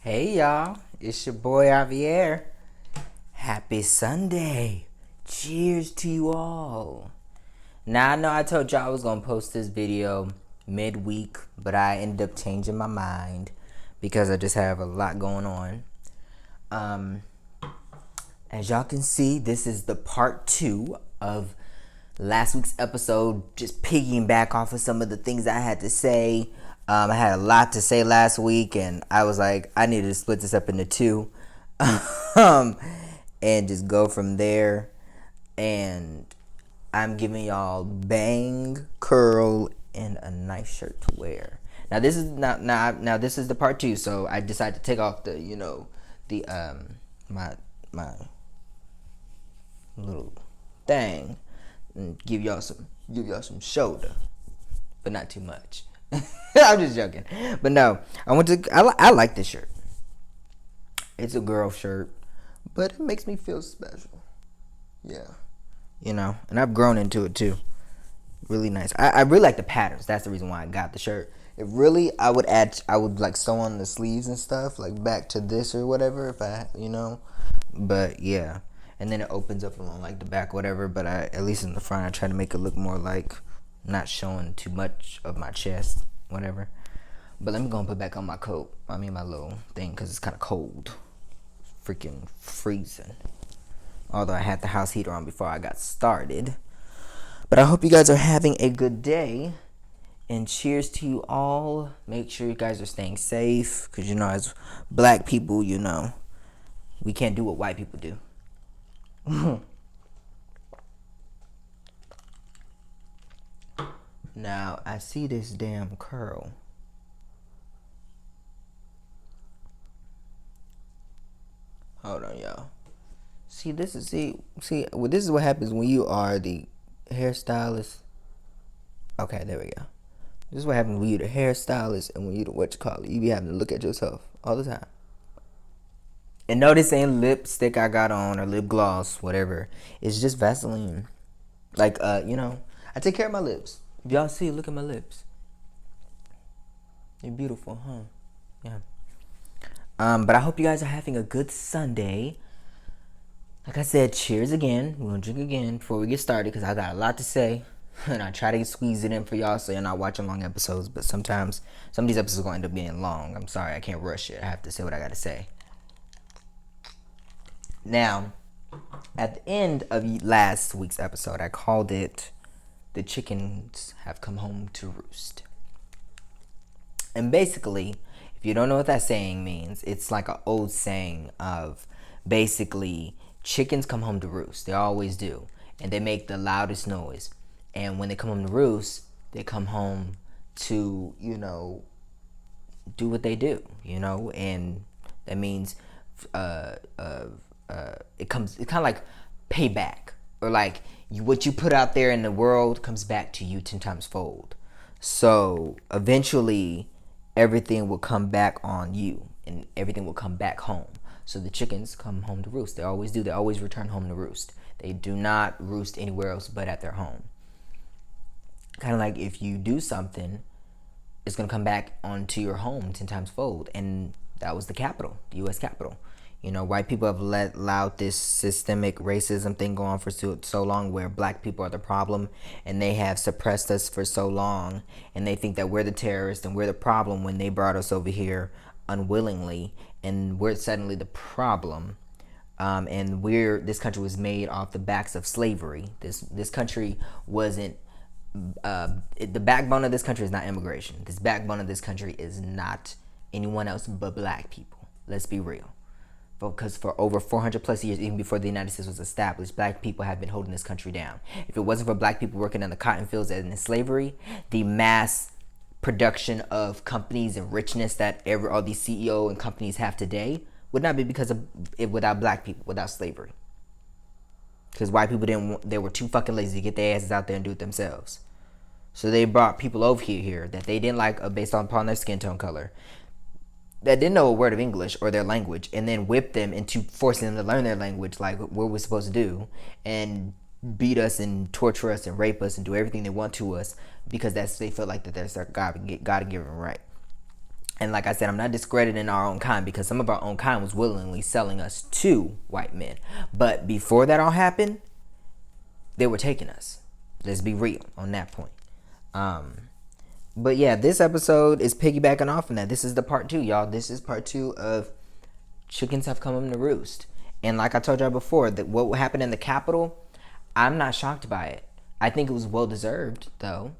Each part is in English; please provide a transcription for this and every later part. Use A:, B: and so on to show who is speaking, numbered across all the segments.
A: Hey y'all, it's your boy Javier. Happy Sunday. Cheers to you all. Now I know I told y'all I was gonna post this video midweek, but I ended up changing my mind because I just have a lot going on. Um, as y'all can see, this is the part 2 of last week's episode, just piggying back off of some of the things I had to say. I had a lot to say last week, and I was like, I needed to split this up into 2 and just go from there. And I'm giving y'all bang, curl, and a nice shirt to wear. Now this is now this is the part 2, so I decided to take off the my little thing and give y'all some shoulder, but not too much. I'm just joking. But no, I like this shirt. It's a girl shirt, but it makes me feel special. Yeah. And I've grown into it too. Really nice. I really like the patterns. That's the reason why I got the shirt. I would like sew on the sleeves and stuff, like back to this or whatever, but yeah. And then it opens up along like the back, whatever, but at least in the front, I try to make it look more like not showing too much of my chest, whatever. But let me go and put back on my coat. I mean my little thing, because it's kind of cold. Freaking freezing. Although I had the house heater on before I got started. But I hope you guys are having a good day. And cheers to you all. Make sure you guys are staying safe. Because, as black people, we can't do what white people do. Now, I see this damn curl. Hold on, y'all. This is what happens when you are the hairstylist. Okay, there we go. This is what happens when you're the hairstylist and when you're the you be having to look at yourself all the time. And no, this ain't lipstick I got on or lip gloss, whatever. It's just Vaseline. Like, I take care of my lips. If y'all see, look at my lips. They're beautiful, huh? Yeah. But I hope you guys are having a good Sunday. Like I said, cheers again. We're going to drink again before we get started because I got a lot to say. And I try to squeeze it in for y'all so you're not watching long episodes. But sometimes some of these episodes are going to end up being long. I'm sorry, I can't rush it. I have to say what I got to say. Now, at the end of last week's episode, I called it "The Chickens Have Come Home to Roost." And basically, if you don't know what that saying means, it's like an old saying of basically chickens come home to roost. They always do. And they make the loudest noise. And when they come home to roost, they come home to, do what they do, and that means it's kind of like payback, or like what you put out there in the world comes back to you 10 times fold. So eventually everything will come back on you and everything will come back home. So the chickens come home to roost. They always do. They always return home to roost. They do not roost anywhere else but at their home. Kind of like if you do something, it's going to come back onto your home 10 times fold. And that was the Capitol, the U.S. Capitol. White people have allowed this systemic racism thing go on for so long, where black people are the problem, and they have suppressed us for so long, and they think that we're the terrorists and we're the problem when they brought us over here unwillingly, and we're suddenly the problem. And this country was made off the backs of slavery. This country wasn't. The backbone of this country is not immigration. This backbone of this country is not anyone else but black people. Let's be real. Because for over 400 plus years, even before the United States was established, black people have been holding this country down. If it wasn't for black people working in the cotton fields and in slavery, the mass production of companies and richness that all these CEO and companies have today would not be because of it without black people, without slavery. Because white people they were too fucking lazy to get their asses out there and do it themselves. So they brought people over here that they didn't like based upon their skin tone color, that didn't know a word of English or their language, and then whipped them into forcing them to learn their language, like what we're supposed to do, and beat us and torture us and rape us and do everything they want to us because they feel like that that's their God-given right. And like I said, I'm not discrediting our own kind, because some of our own kind was willingly selling us to white men. But before that all happened, they were taking us. Let's be real on that point. But yeah, this episode is piggybacking off of that. This is the part 2, y'all. This is part 2 of chickens have come home to roost. And like I told y'all before, that what happened in the Capitol, I'm not shocked by it. I think it was well deserved, though,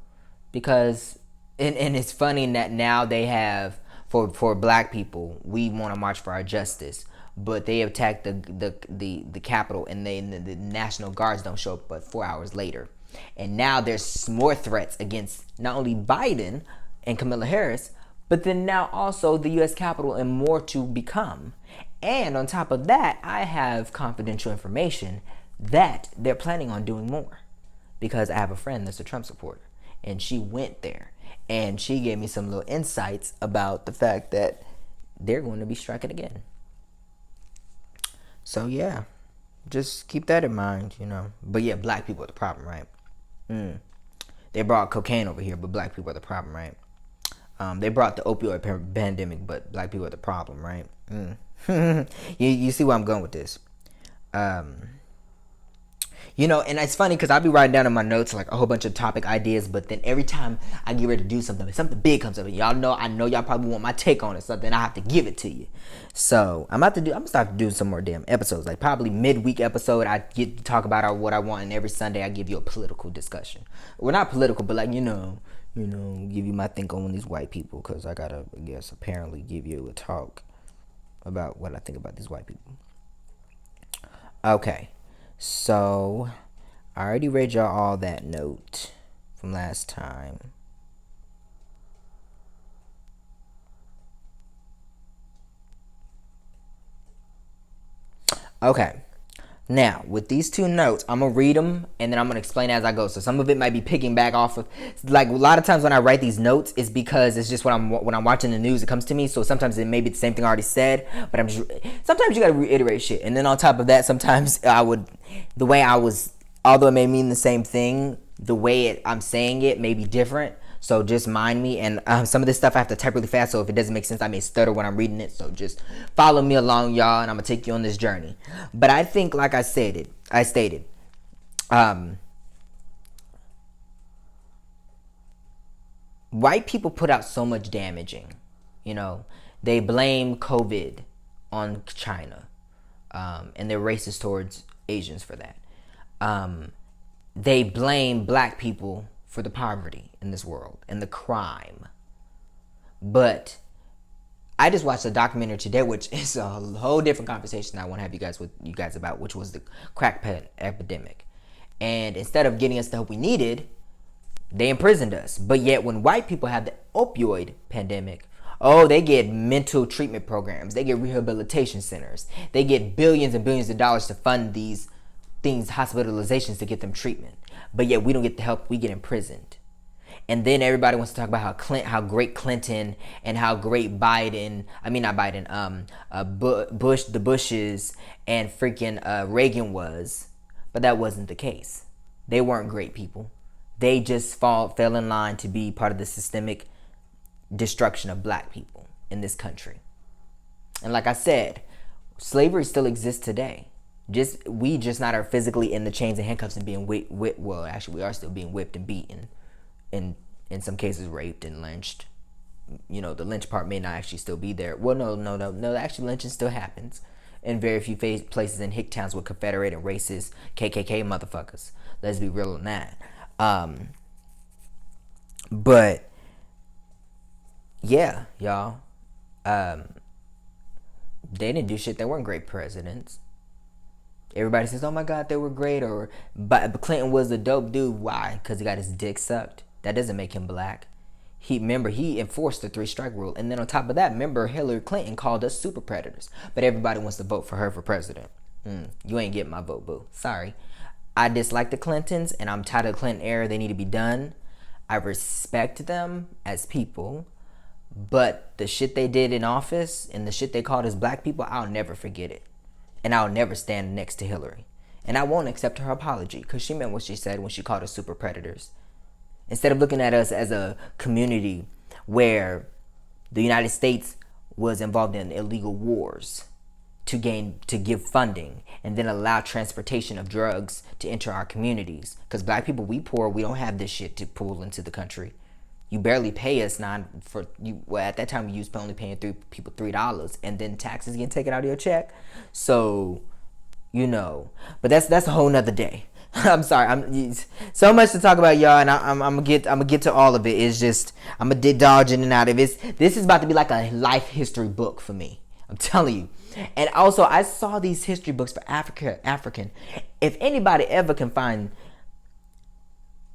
A: because and it's funny that now they have, for black people, we want to march for our justice, but they attacked the Capitol, and the National Guards don't show up but 4 hours later. And now there's more threats against not only Biden and Kamala Harris, but then now also the U.S. Capitol, and more to become. And on top of that, I have confidential information that they're planning on doing more, because I have a friend that's a Trump supporter, and she went there, and she gave me some little insights about the fact that they're going to be striking again. So yeah, just keep that in mind, you know. But yeah, black people are the problem, right? They brought cocaine over here, but black people are the problem, right? They brought the opioid pandemic, but black people are the problem, right? You see where I'm going with this. You know, and it's funny because I'll be writing down in my notes like a whole bunch of topic ideas, but then every time I get ready to do something, something big comes up, and I know y'all probably want my take on it, so then I have to give it to you. So I'm gonna start doing some more damn episodes, like probably midweek episode. I get to talk about what I want, and every Sunday I give you a political discussion. Well, not political, but like you know, give you my think on these white people, because I gotta, I guess, apparently give you a talk about what I think about these white people. Okay. So, I already read y'all all that note from last time. Okay. Now, with these 2 notes, I'm going to read them, and then I'm going to explain as I go. So some of it might be picking back off of, like, a lot of times when I write these notes, it's because it's just when I'm watching the news, it comes to me. So sometimes it may be the same thing I already said, but sometimes you got to reiterate shit. And then on top of that, sometimes although it may mean the same thing, the way I'm saying it may be different. So just mind me, and some of this stuff I have to type really fast, so if it doesn't make sense, I may stutter when I'm reading it. So just follow me along, y'all, and I'm gonna take you on this journey. But I think, like I stated, white people put out so much damaging. You know, they blame COVID on China, and they're racist towards Asians for that. They blame black people for the poverty in this world and the crime. But I just watched a documentary today, which is a whole different conversation I want to have you guys about, which was the crack epidemic. And instead of getting us the help we needed, they imprisoned us. But yet when white people have the opioid pandemic, they get mental treatment programs. They get rehabilitation centers. They get billions and billions of dollars to fund these hospitalizations to get them treatment. But yet we don't get the help, we get imprisoned. And then everybody wants to talk about how great Clinton and how great Bush, the Bushes, and freaking Reagan was. But that wasn't the case. They weren't great people. They just fell in line to be part of the systemic destruction of black people in this country. And like I said, slavery still exists today. We just not are physically in the chains and handcuffs and being whipped. Well, actually, we are still being whipped and beaten, and in some cases raped and lynched. You know, the lynch part may not actually still be there. Well, no. Actually, lynching still happens in very few places in hick towns with Confederate and racist KKK motherfuckers. Let's be real on that. But yeah, y'all. They didn't do shit. They weren't great presidents. Everybody says, oh my God, they were great, but Clinton was a dope dude. Why? Because he got his dick sucked. That doesn't make him black. He enforced the 3-strike rule. And then on top of that, remember, Hillary Clinton called us super predators. But everybody wants to vote for her for president. You ain't getting my vote, boo. Sorry. I dislike the Clintons, and I'm tired of the Clinton era. They need to be done. I respect them as people. But the shit they did in office and the shit they called us black people, I'll never forget it. And I'll never stand next to Hillary. And I won't accept her apology, because she meant what she said when she called us super predators. Instead of looking at us as a community where the United States was involved in illegal wars to give funding and then allow transportation of drugs to enter our communities. Because black people, we poor, we don't have this shit to pull into the country. You barely pay us at that time we used only paying people $3, and then taxes getting taken out of your check. So, but that's a whole nother day. I'm sorry. I'm so much to talk about, y'all, and I'm gonna get to all of it. It's just I'm gonna dodge in and out of it. This is about to be like a life history book for me. I'm telling you. And also, I saw these history books for African. If anybody ever can find,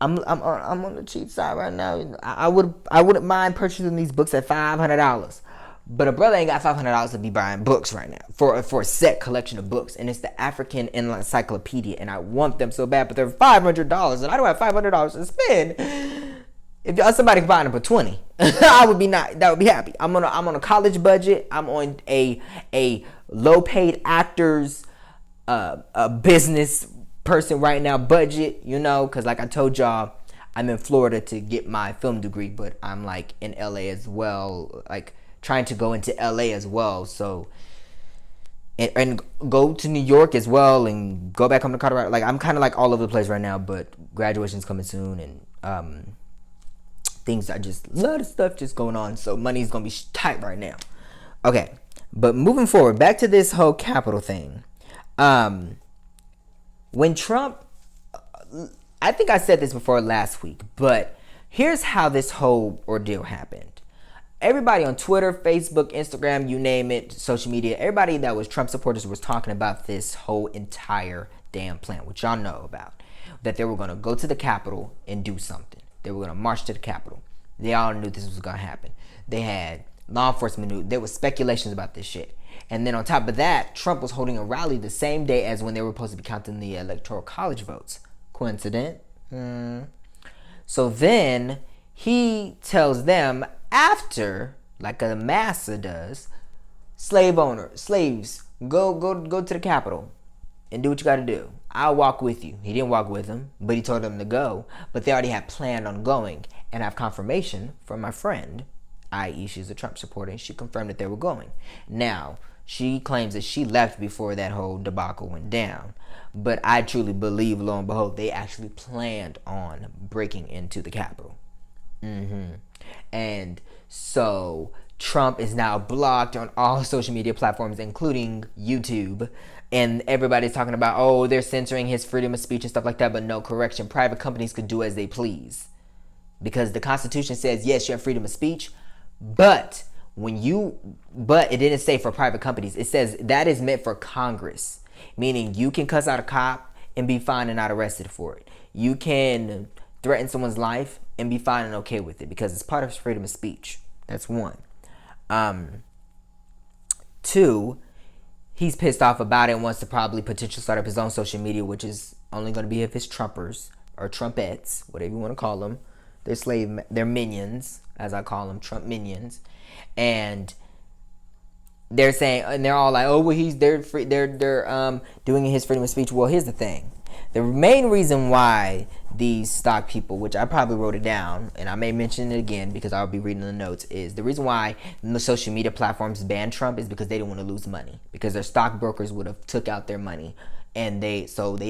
A: I'm on the cheap side right now. I wouldn't mind purchasing these books at $500. But a brother ain't got $500 to be buying books right now for a set collection of books, and it's the African Encyclopedia, and I want them so bad, but they're $500, and I don't have $500 to spend. If y'all somebody can buy them for $20, that would be happy. I'm on a college budget. I'm on a low paid actors, a business person right now budget, because like I told y'all, I'm in Florida to get my film degree, but I'm like in LA as well, like trying to go into LA as well, so and go to New York as well, and go back home to Colorado. Like I'm kind of like all over the place right now, but graduation's coming soon, and things are just a lot of stuff just going on, so money's gonna be tight right now. Okay, but moving forward, back to this whole Capitol thing. When Trump, I think I said this before last week, but here's how this whole ordeal happened. Everybody on Twitter, Facebook, Instagram, you name it, social media, everybody that was Trump supporters was talking about this whole entire damn plan, which y'all know about. That they were going to go to the Capitol and do something. They were going to march to the Capitol. They all knew this was going to happen. They had law enforcement knew. There was speculations about this shit. And then on top of that, Trump was holding a rally the same day as when they were supposed to be counting the Electoral College votes. Coincident? So then he tells them, after, like a massa does, slaves, go to the Capitol and do what you got to do. I'll walk with you. He didn't walk with them, but he told them to go. But they already had planned on going, and I have confirmation from my friend, i.e. she's a Trump supporter, and she confirmed that they were going. Now, she claims that she left before that whole debacle went down, but I truly believe, lo and behold, they actually planned on breaking into the Capitol. And so Trump is now blocked on all social media platforms, including YouTube, and everybody's talking about, oh, they're censoring his freedom of speech and stuff like that. But no, correction, private companies could do as they please, because the Constitution says, yes, you have freedom of speech, but it didn't say for private companies. It says that is meant for Congress, meaning you can cuss out a cop and be fine and not arrested for it. You can threaten someone's life and be fine and okay with it, because it's part of freedom of speech. That's one. Two, he's pissed off about it and wants to probably potentially start up his own social media, which is only going to be of his Trumpers or Trumpettes, whatever you want to call them. They're minions, as I call them, Trump minions. And they're saying, and they're all like, oh, well, they're doing his freedom of speech. Well, here's the thing. The main reason why these stock people, which I probably wrote it down, and I may mention it again because I'll be reading the notes, is the reason why the social media platforms banned Trump is because they didn't want to lose money, because their stockbrokers would have took out their money, and they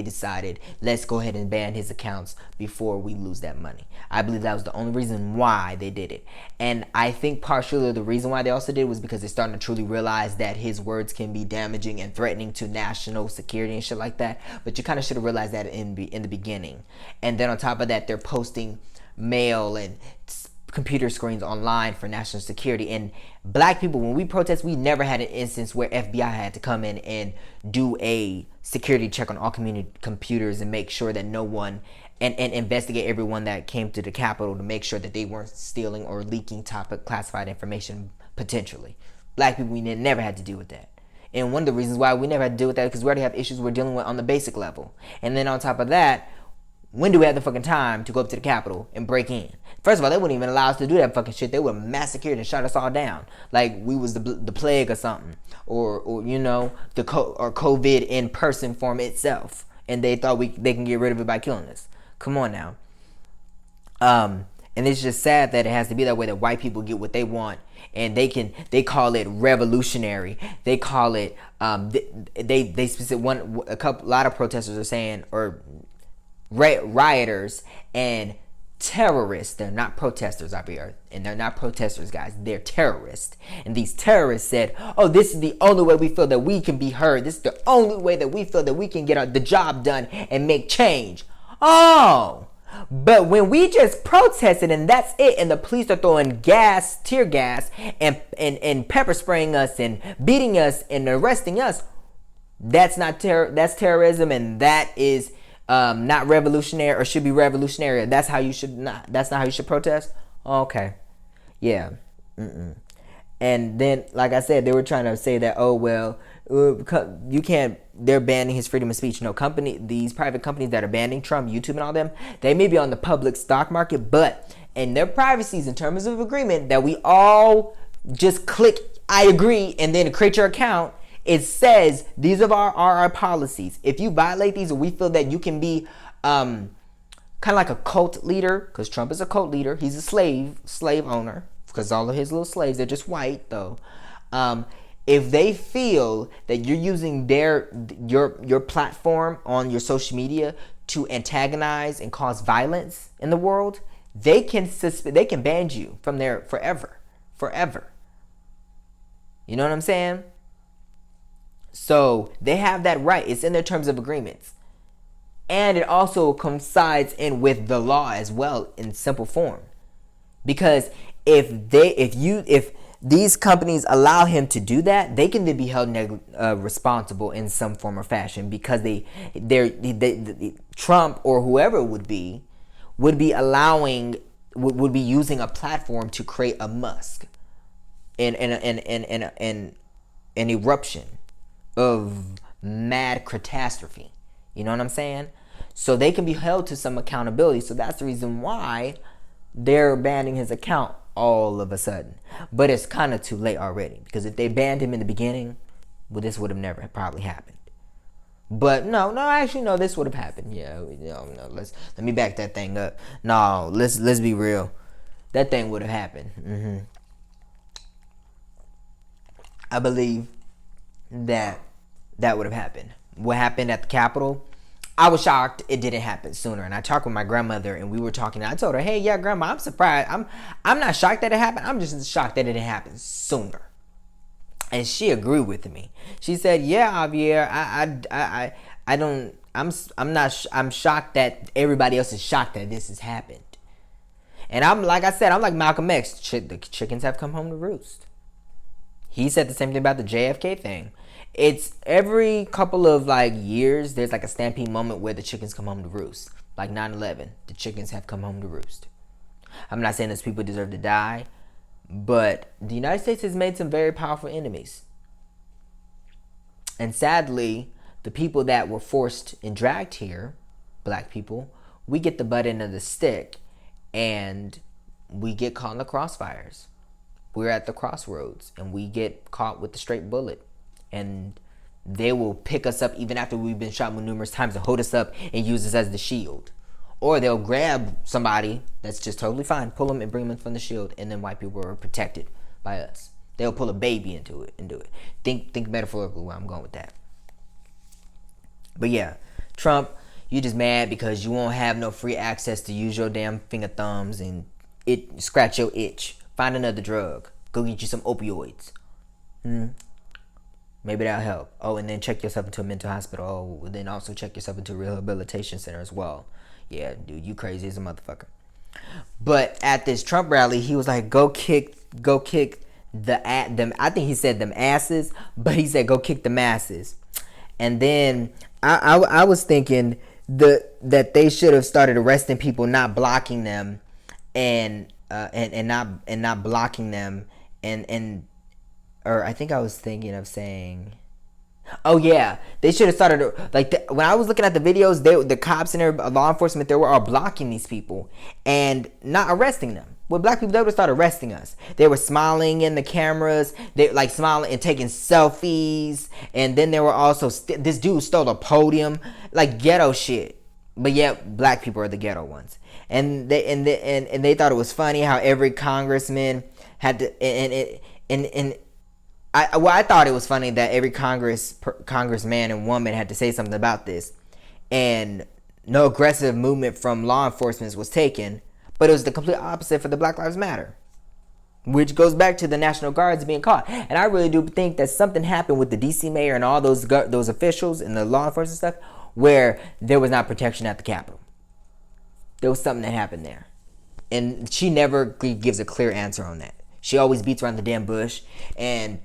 A: decided, let's go ahead and ban his accounts before we lose that money. I believe that was the only reason why they did it. And I think partially the reason why they also did it was because they're starting to truly realize that his words can be damaging and threatening to national security and shit like that. But you kind of should have realized that in the beginning. And then on top of that, they're posting mail and computer screens online for national security. And black people, when we protest, we never had an instance where FBI had to come in and do a security check on all community computers and make sure that no one, and investigate everyone that came to the Capitol to make sure that they weren't stealing or leaking classified information potentially. Black people, we never had to deal with that. And one of the reasons why we never had to deal with that is because we already have issues we're dealing with on the basic level. And then on top of that, when do we have the fucking time to go up to the Capitol and break in? First of all, they wouldn't even allow us to do that fucking shit. They would massacre and shut us all down like we was the plague or something, or you know, or COVID in person form itself. And they thought they can get rid of it by killing us. Come on now. And it's just sad that it has to be that way, that white people get what they want, and they call it revolutionary. They call it they specific one a lot of protesters are saying, or rioters and terrorists. They're not protesters out here, and they're not protesters, guys. They're terrorists. And these terrorists said, oh, this is the only way we feel that we can be heard. This is the only way that we feel that we can get the job done and make change. Oh, but when we just protested and that's it, and the police are throwing gas, tear gas, and pepper spraying us and beating us and arresting us, that's not that's terrorism, and that is not revolutionary, or should be revolutionary. That's how you should not. That's not how you should protest. Okay, yeah. And then, like I said, they were trying to say that, oh well, you can't. They're banning his freedom of speech. No, these private companies that are banning Trump, YouTube, and all them, they may be on the public stock market, but in their privacies, in terms of agreement that we all just click I agree and then create your account, it says these are our policies. If you violate these, or we feel that you can be kind of like a cult leader, because Trump is a cult leader. He's a slave owner, because all of his little slaves, they're just white though. If they feel that you're using your platform on your social media to antagonize and cause violence in the world, they can ban you from there forever. You know what I'm saying? So they have that right. It's in their terms of agreements. And it also coincides in with the law as well, in simple form. Because if these companies allow him to do that, they can then be held responsible in some form or fashion, because Trump or whoever would be allowing, would be using a platform to create a Musk, an eruption of mad catastrophe. You know what I'm saying? So they can be held to some accountability. So that's the reason why they're banning his account all of a sudden. But it's kind of too late already, because if they banned him in the beginning, well, this would have never probably happened. But no, this would have happened. Yeah, no, let me back that thing up. No, let's be real. That thing would have happened. I believe that would have happened. What happened at the Capitol, I was shocked it didn't happen sooner. And I talked with my grandmother, and we were talking. And I told her, "Hey, yeah, Grandma, I'm surprised. I'm not shocked that it happened. I'm just shocked that it didn't happen sooner." And she agreed with me. She said, "Yeah, Javier, I'm shocked that everybody else is shocked that this has happened." And I'm like Malcolm X. The chickens have come home to roost. He said the same thing about the JFK thing. It's every couple of years, there's a stampede moment where the chickens come home to roost. Like 9/11, the chickens have come home to roost. I'm not saying those people deserve to die, but the United States has made some very powerful enemies. And sadly, the people that were forced and dragged here, black people, we get the butt end of the stick, and we get caught in the crossfires. We're at the crossroads, and we get caught with the straight bullet. And they will pick us up even after we've been shot numerous times and hold us up and use us as the shield. Or they'll grab somebody that's just totally fine, pull them and bring them from the shield, and then white people are protected by us. They'll pull a baby into it and do it. Think metaphorically where I'm going with that. But yeah, Trump, you just mad because you won't have no free access to use your damn finger thumbs and scratch your itch. Find another drug. Go get you some opioids. Maybe that'll help. Oh, and then check yourself into a mental hospital. Oh, then also check yourself into a rehabilitation center as well. Yeah, dude, you crazy as a motherfucker. But at this Trump rally, he was like, go kick them. I think he said them asses, but he said go kick the masses. And then I was thinking that they should have started arresting people, not blocking them, and not blocking them, or I think I was thinking of saying, oh yeah, they should have started when I was looking at the videos, the cops and their law enforcement, they were all blocking these people and not arresting them. With black people, they would start arresting us. They were smiling in the cameras, they smiling and taking selfies, and then there were also this dude stole a podium, ghetto shit. but yet black people are the ghetto ones. And they thought it was funny how every congressman had to and I thought it was funny that every congressman and woman had to say something about this, and no aggressive movement from law enforcement was taken. But it was the complete opposite for the Black Lives Matter, which goes back to the National Guards being caught. And I really do think that something happened with the DC mayor and all those officials and the law enforcement stuff, where there was not protection at the Capitol. There was something that happened there, and she never gives a clear answer on that. She always beats around the damn bush. And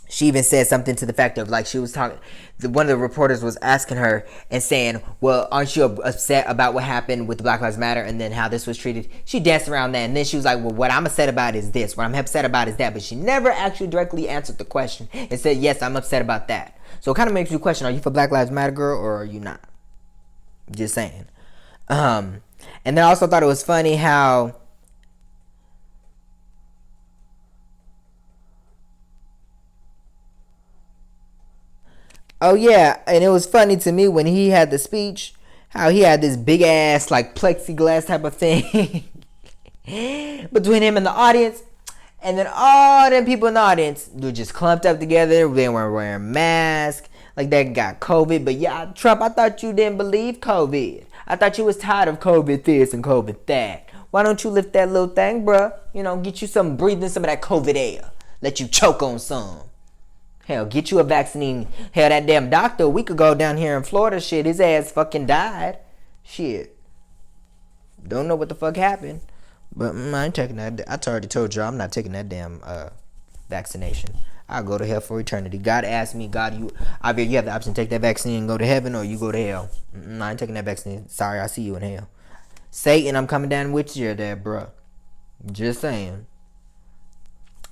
A: she even said something to the fact of, like, she was talking, one of the reporters was asking her and saying, well, aren't you upset about what happened with the Black Lives Matter and then how this was treated? She danced around that, and then she was like, well, what I'm upset about is this, what I'm upset about is that. But she never actually directly answered the question and said, yes, I'm upset about that. So it kind of makes you question, are you for Black Lives Matter, girl, or are you not? Just saying. And then I also thought it was funny how oh yeah, and it was funny to me when he had the speech, how he had this big ass like plexiglass type of thing between him and the audience, and then all them people in the audience were just clumped up together. They weren't wearing masks, like they got COVID. But yeah, Trump, I thought you didn't believe COVID. I thought you was tired of COVID this and COVID that. Why don't you lift that little thing, bruh? You know, get you some, breathing some of that COVID air. Let you choke on some. Hell, get you a vaccine. Hell, that damn doctor a week ago down here in Florida, shit, his ass fucking died. Shit. Don't know what the fuck happened. But I ain't taking that. I already told y'all I'm not taking that damn vaccination. I'll go to hell for eternity. God asked me, God, you have the option to take that vaccine and go to heaven, or you go to hell. I ain't taking that vaccine. Sorry, I see you in hell. Satan, I'm coming down with you there, bruh. Just saying.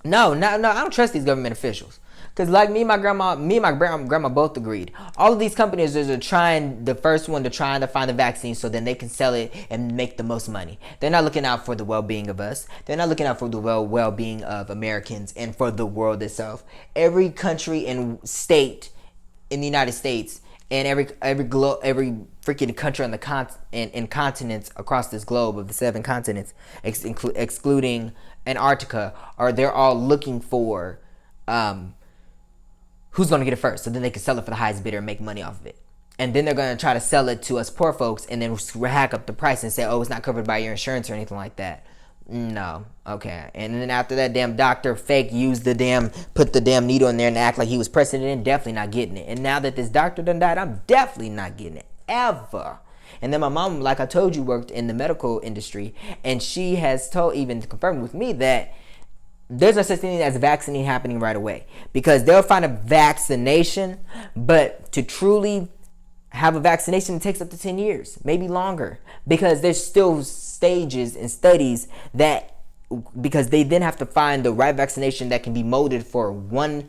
A: No, I don't trust these government officials. Because like me and my grandma both agreed. All of these companies are trying, the first one to try to find the vaccine so then they can sell it and make the most money. They're not looking out for the well-being of us. They're not looking out for the well-being of Americans and for the world itself. Every country and state in the United States and every freaking country on the in continents across this globe of the 7 continents, excluding Antarctica, they're all looking for who's going to get it first, so then they can sell it for the highest bidder and make money off of it. And then they're going to try to sell it to us poor folks and then hack up the price and say, oh, it's not covered by your insurance or anything like that. No. Okay. And then after that damn doctor put the damn needle in there and act like he was pressing it in, definitely not getting it. And now that this doctor done died, I'm definitely not getting it. Ever. And then my mom, like I told you, worked in the medical industry, and she has even confirmed with me that there's no such thing as a vaccine happening right away, because they'll find a vaccination, but to truly have a vaccination, it takes up to 10 years, maybe longer, because there's still stages and studies because they then have to find the right vaccination that can be molded for one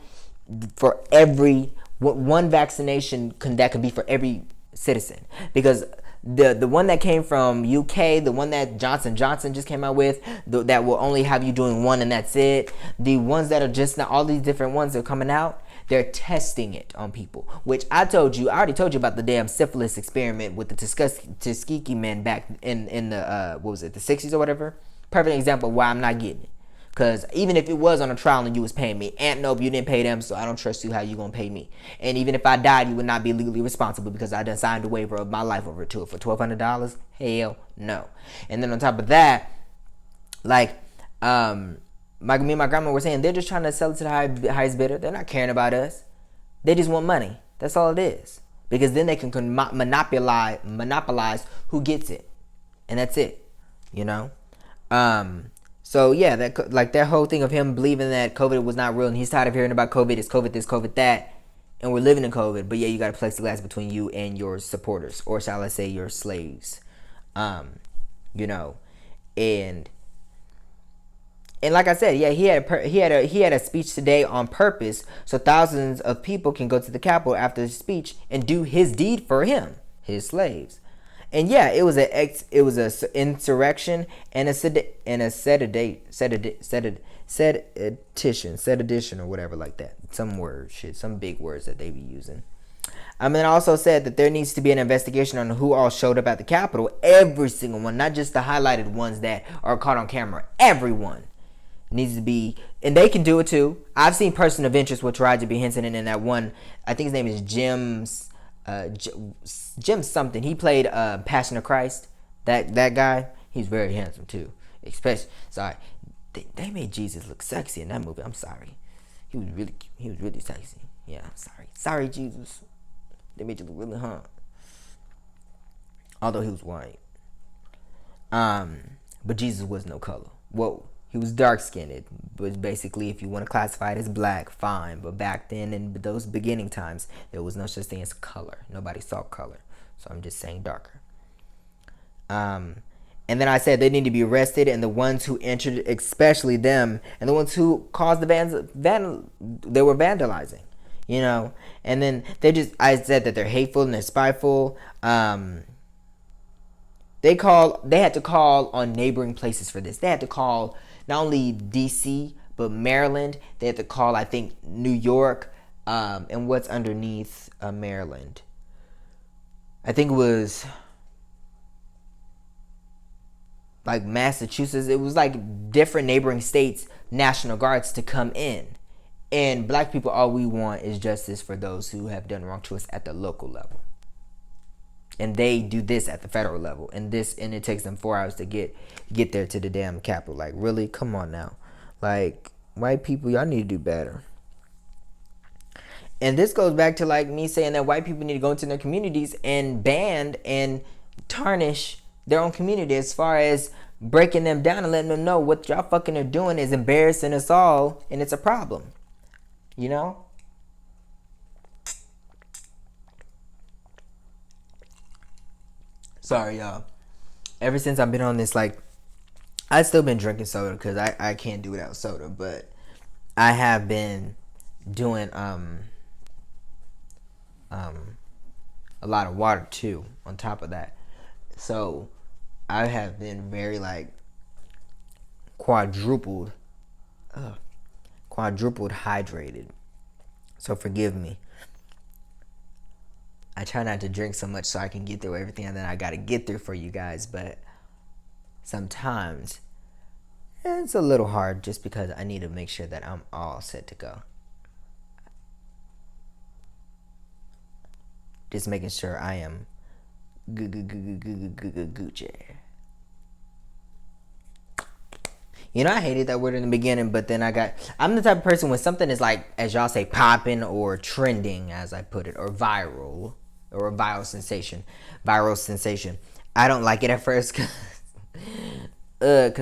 A: vaccination that can be for every citizen. Because the one that came from UK, the one that Johnson just came out with, that will only have you doing one and that's it. The ones that are just not, all these different ones that are coming out, they're testing it on people. Which I already told you about the damn syphilis experiment with the Tuskegee men back in the the 60s or whatever. Perfect example of why I'm not getting it. Because even if it was on a trial and you was paying me, nope, you didn't pay them, so I don't trust you how you gonna pay me. And even if I died, you would not be legally responsible because I done signed a waiver of my life over to it for $1,200. Hell no. And then on top of that, like, me and my grandma were saying, they're just trying to sell it to the highest bidder. They're not caring about us. They just want money. That's all it is. Because then they can monopolize who gets it, and that's it. You know. So yeah, that whole thing of him believing that COVID was not real and he's tired of hearing about COVID, it's COVID this, COVID that, and we're living in COVID, but yeah, you got a plexiglass between you and your supporters, or shall I say your slaves. You know, and like I said, yeah, he had a speech today on purpose so thousands of people can go to the Capitol after the speech and do his deed for him, his slaves. And yeah, it was a insurrection and a sedition or whatever like that. Some big words that they be using. I mean, I also said that there needs to be an investigation on who all showed up at the Capitol. Every single one, not just the highlighted ones that are caught on camera. Everyone needs to be, and they can do it too. I've seen Person of Interest with Taraji B. Henson, and in that one, I think his name is Jim something. He played Passion of Christ. That guy, he's very handsome too. Especially, sorry, they made Jesus look sexy in that movie. I'm sorry, he was really sexy. Yeah, I'm sorry Jesus. They made you look really hot. Although he was white. But Jesus was no color. Whoa. He was dark skinned, but basically, if you want to classify it as black, fine. But back then, in those beginning times, there was no such thing as color. Nobody saw color, so I'm just saying darker. And then I said they need to be arrested, and the ones who entered, especially them, and the ones who caused the they were vandalizing, you know. And then I said that they're hateful and they're spiteful. They had to call on neighboring places for this. They had to call not only DC but Maryland. They had to call, I think, New York, and what's underneath Maryland. I think it was like Massachusetts. It was like different neighboring states, National Guards to come in. And black people, all we want is justice for those who have done wrong to us at the local level. And they do this at the federal level, and it takes them 4 hours to get there to the damn Capitol. Like, really? Come on now. Like, white people, y'all need to do better. And this goes back to like me saying that white people need to go into their communities and ban and tarnish their own community as far as breaking them down and letting them know what y'all fucking are doing is embarrassing us all, and it's a problem. You know? Sorry, y'all. Ever since I've been on this, like, I've still been drinking soda because I can't do without soda, but I have been doing a lot of water too on top of that. So I have been very like quadrupled hydrated. So forgive me. I try not to drink so much so I can get through everything that I gotta get through for you guys, but sometimes it's a little hard just because I need to make sure that I'm all set to go. Just making sure I am Gucci. You know, I hated that word in the beginning, but then I'm the type of person when something is like, as y'all say, popping or trending, as I put it, or viral, or a viral sensation. I don't like it at first because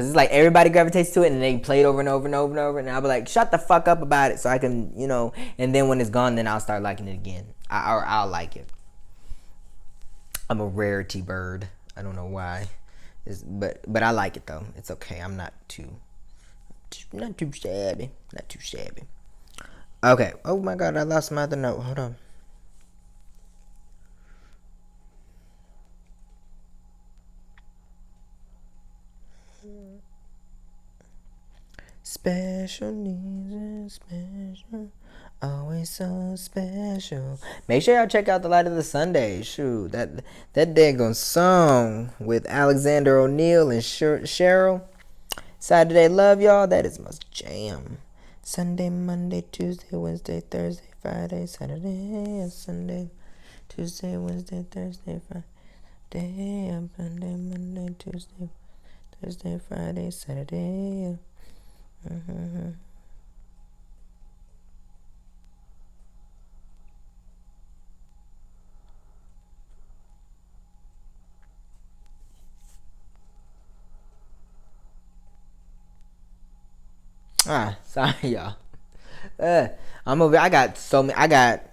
A: it's like everybody gravitates to it and they play it over and over and over and over. And I'll be like, shut the fuck up about it so I can, you know, and then when it's gone, then I'll start liking it again. I'll like it. I'm a rarity bird. I don't know why. But I like it though. It's okay. I'm not too shabby. Not too shabby. Okay. Oh my god, I lost my other note. Hold on. Special needs and special. Always so special. Make sure y'all check out The Light of the Sunday. Shoot, that daggone song with Alexander O'Neal and Cheryl. Saturday Love, y'all. That is my jam. Sunday, Monday, Tuesday, Wednesday, Thursday, Friday, Saturday, Sunday, Tuesday, Wednesday, Thursday, Friday, Monday, Monday, Tuesday, Thursday, Friday, Saturday. Sorry, y'all. I got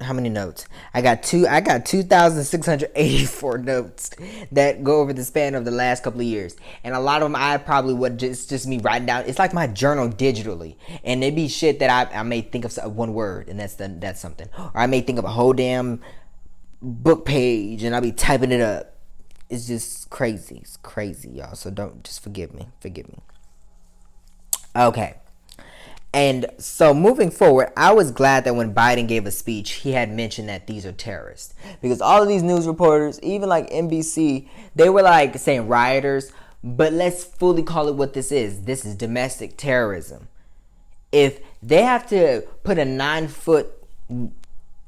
A: how many notes? I got 2,684 notes that go over the span of the last couple of years. And a lot of them I probably would just me writing down. It's like my journal digitally. And it'd be shit that I may think of one word and that's something. Or I may think of a whole damn book page and I'll be typing it up. It's just crazy. It's crazy, y'all. So just forgive me. Okay. And so moving forward, I was glad that when Biden gave a speech, he had mentioned that these are terrorists. Because all of these news reporters, even like NBC, they were like saying rioters, but let's fully call it what this is. This is domestic terrorism. If they have to put a 9-foot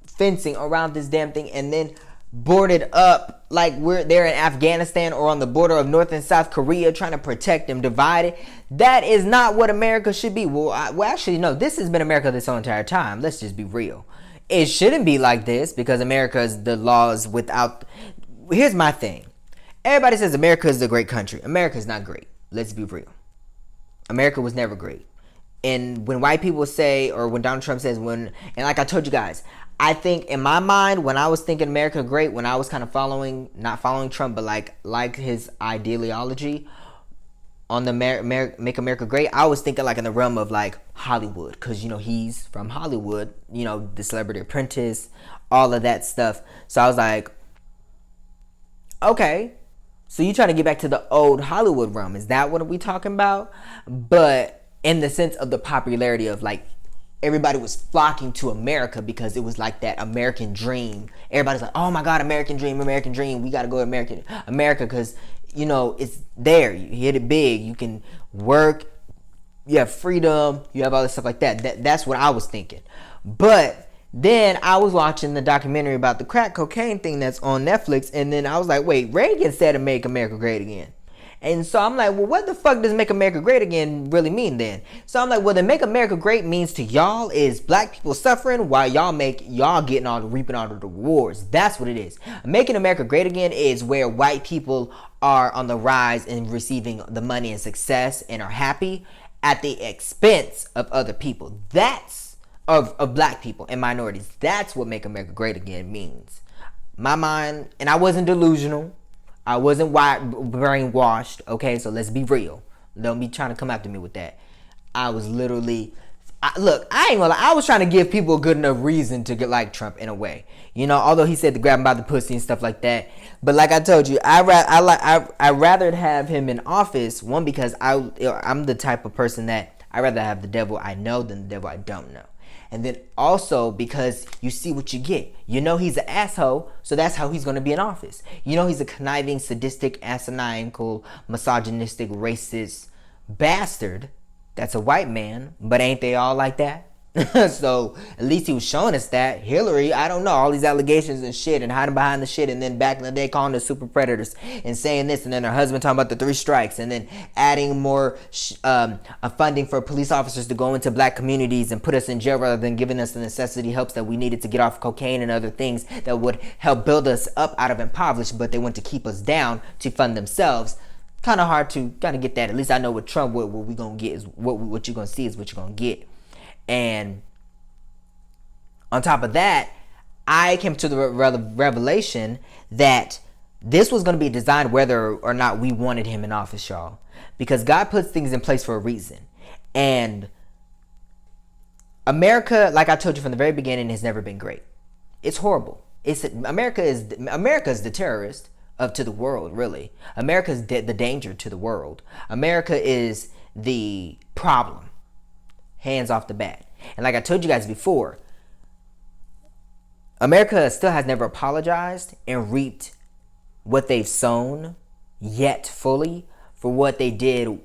A: fencing around this damn thing and then board it up like we're there in Afghanistan or on the border of North and South Korea trying to protect them, divide it, that is not what America should be. Well, actually, no, this has been America this whole entire time. Let's just be real. It shouldn't be like this because America's the laws without. Here's my thing. Everybody says America is a great country. America is not great. Let's be real. America was never great. And when white people say, or when Donald Trump says, and like I told you guys, I think in my mind, when I was thinking America great, when I was kind of not following Trump, but like his ideology on the Make America Great, I was thinking like in the realm of like Hollywood, because he's from Hollywood, the Celebrity Apprentice, all of that stuff. So I was like, okay, so you trying to get back to the old Hollywood realm? Is that what we talking about? But in the sense of the popularity of like everybody was flocking to America because it was like that American dream. Everybody's like, oh my God, American dream. We got to go to America because, it's there. You hit it big. You can work. You have freedom. You have all this stuff like that. That's what I was thinking. But then I was watching the documentary about the crack cocaine thing that's on Netflix. And then I was like, wait, Reagan said to make America great again. And so I'm like, well, what the fuck does Make America Great Again really mean then? So I'm like, well, the Make America Great means to y'all is black people suffering while y'all reaping all the rewards. That's what it is. Making America Great Again is where white people are on the rise and receiving the money and success and are happy at the expense of other people. That's of black people and minorities. That's what Make America Great Again means. My mind, and I wasn't delusional. I wasn't brainwashed, okay? So let's be real. Don't be trying to come after me with that. I was literally... I ain't gonna lie. I was trying to give people a good enough reason to get like Trump in a way. Although he said to grab him by the pussy and stuff like that. But like I told you, I rather have him in office. One, because I'm the type of person that I rather have the devil I know than the devil I don't know. And then also because you see what you get. He's an asshole, so that's how he's going to be in office. He's a conniving, sadistic, asinine, misogynistic, racist bastard. That's a white man, but ain't they all like that? So at least he was showing us that. Hillary, I don't know, all these allegations and shit and hiding behind the shit, and then back in the day calling the super predators and saying this, and then her husband talking about the 3 strikes, and then adding more funding for police officers to go into black communities and put us in jail rather than giving us the necessity helps that we needed to get off cocaine and other things that would help build us up out of impoverished, but they want to keep us down to fund themselves. Kind of hard to kind of get that. At least I know with Trump, what we gonna get is what you're gonna see is what you're gonna get. And on top of that, I came to the revelation that this was going to be designed whether or not we wanted him in office, y'all. Because God puts things in place for a reason. And America, like I told you from the very beginning, has never been great. It's horrible. America is the terrorist to the world, really. America is the danger to the world. America is the problem. Hands off the bat. And like I told you guys before, America still has never apologized and reaped what they've sown yet fully for what they did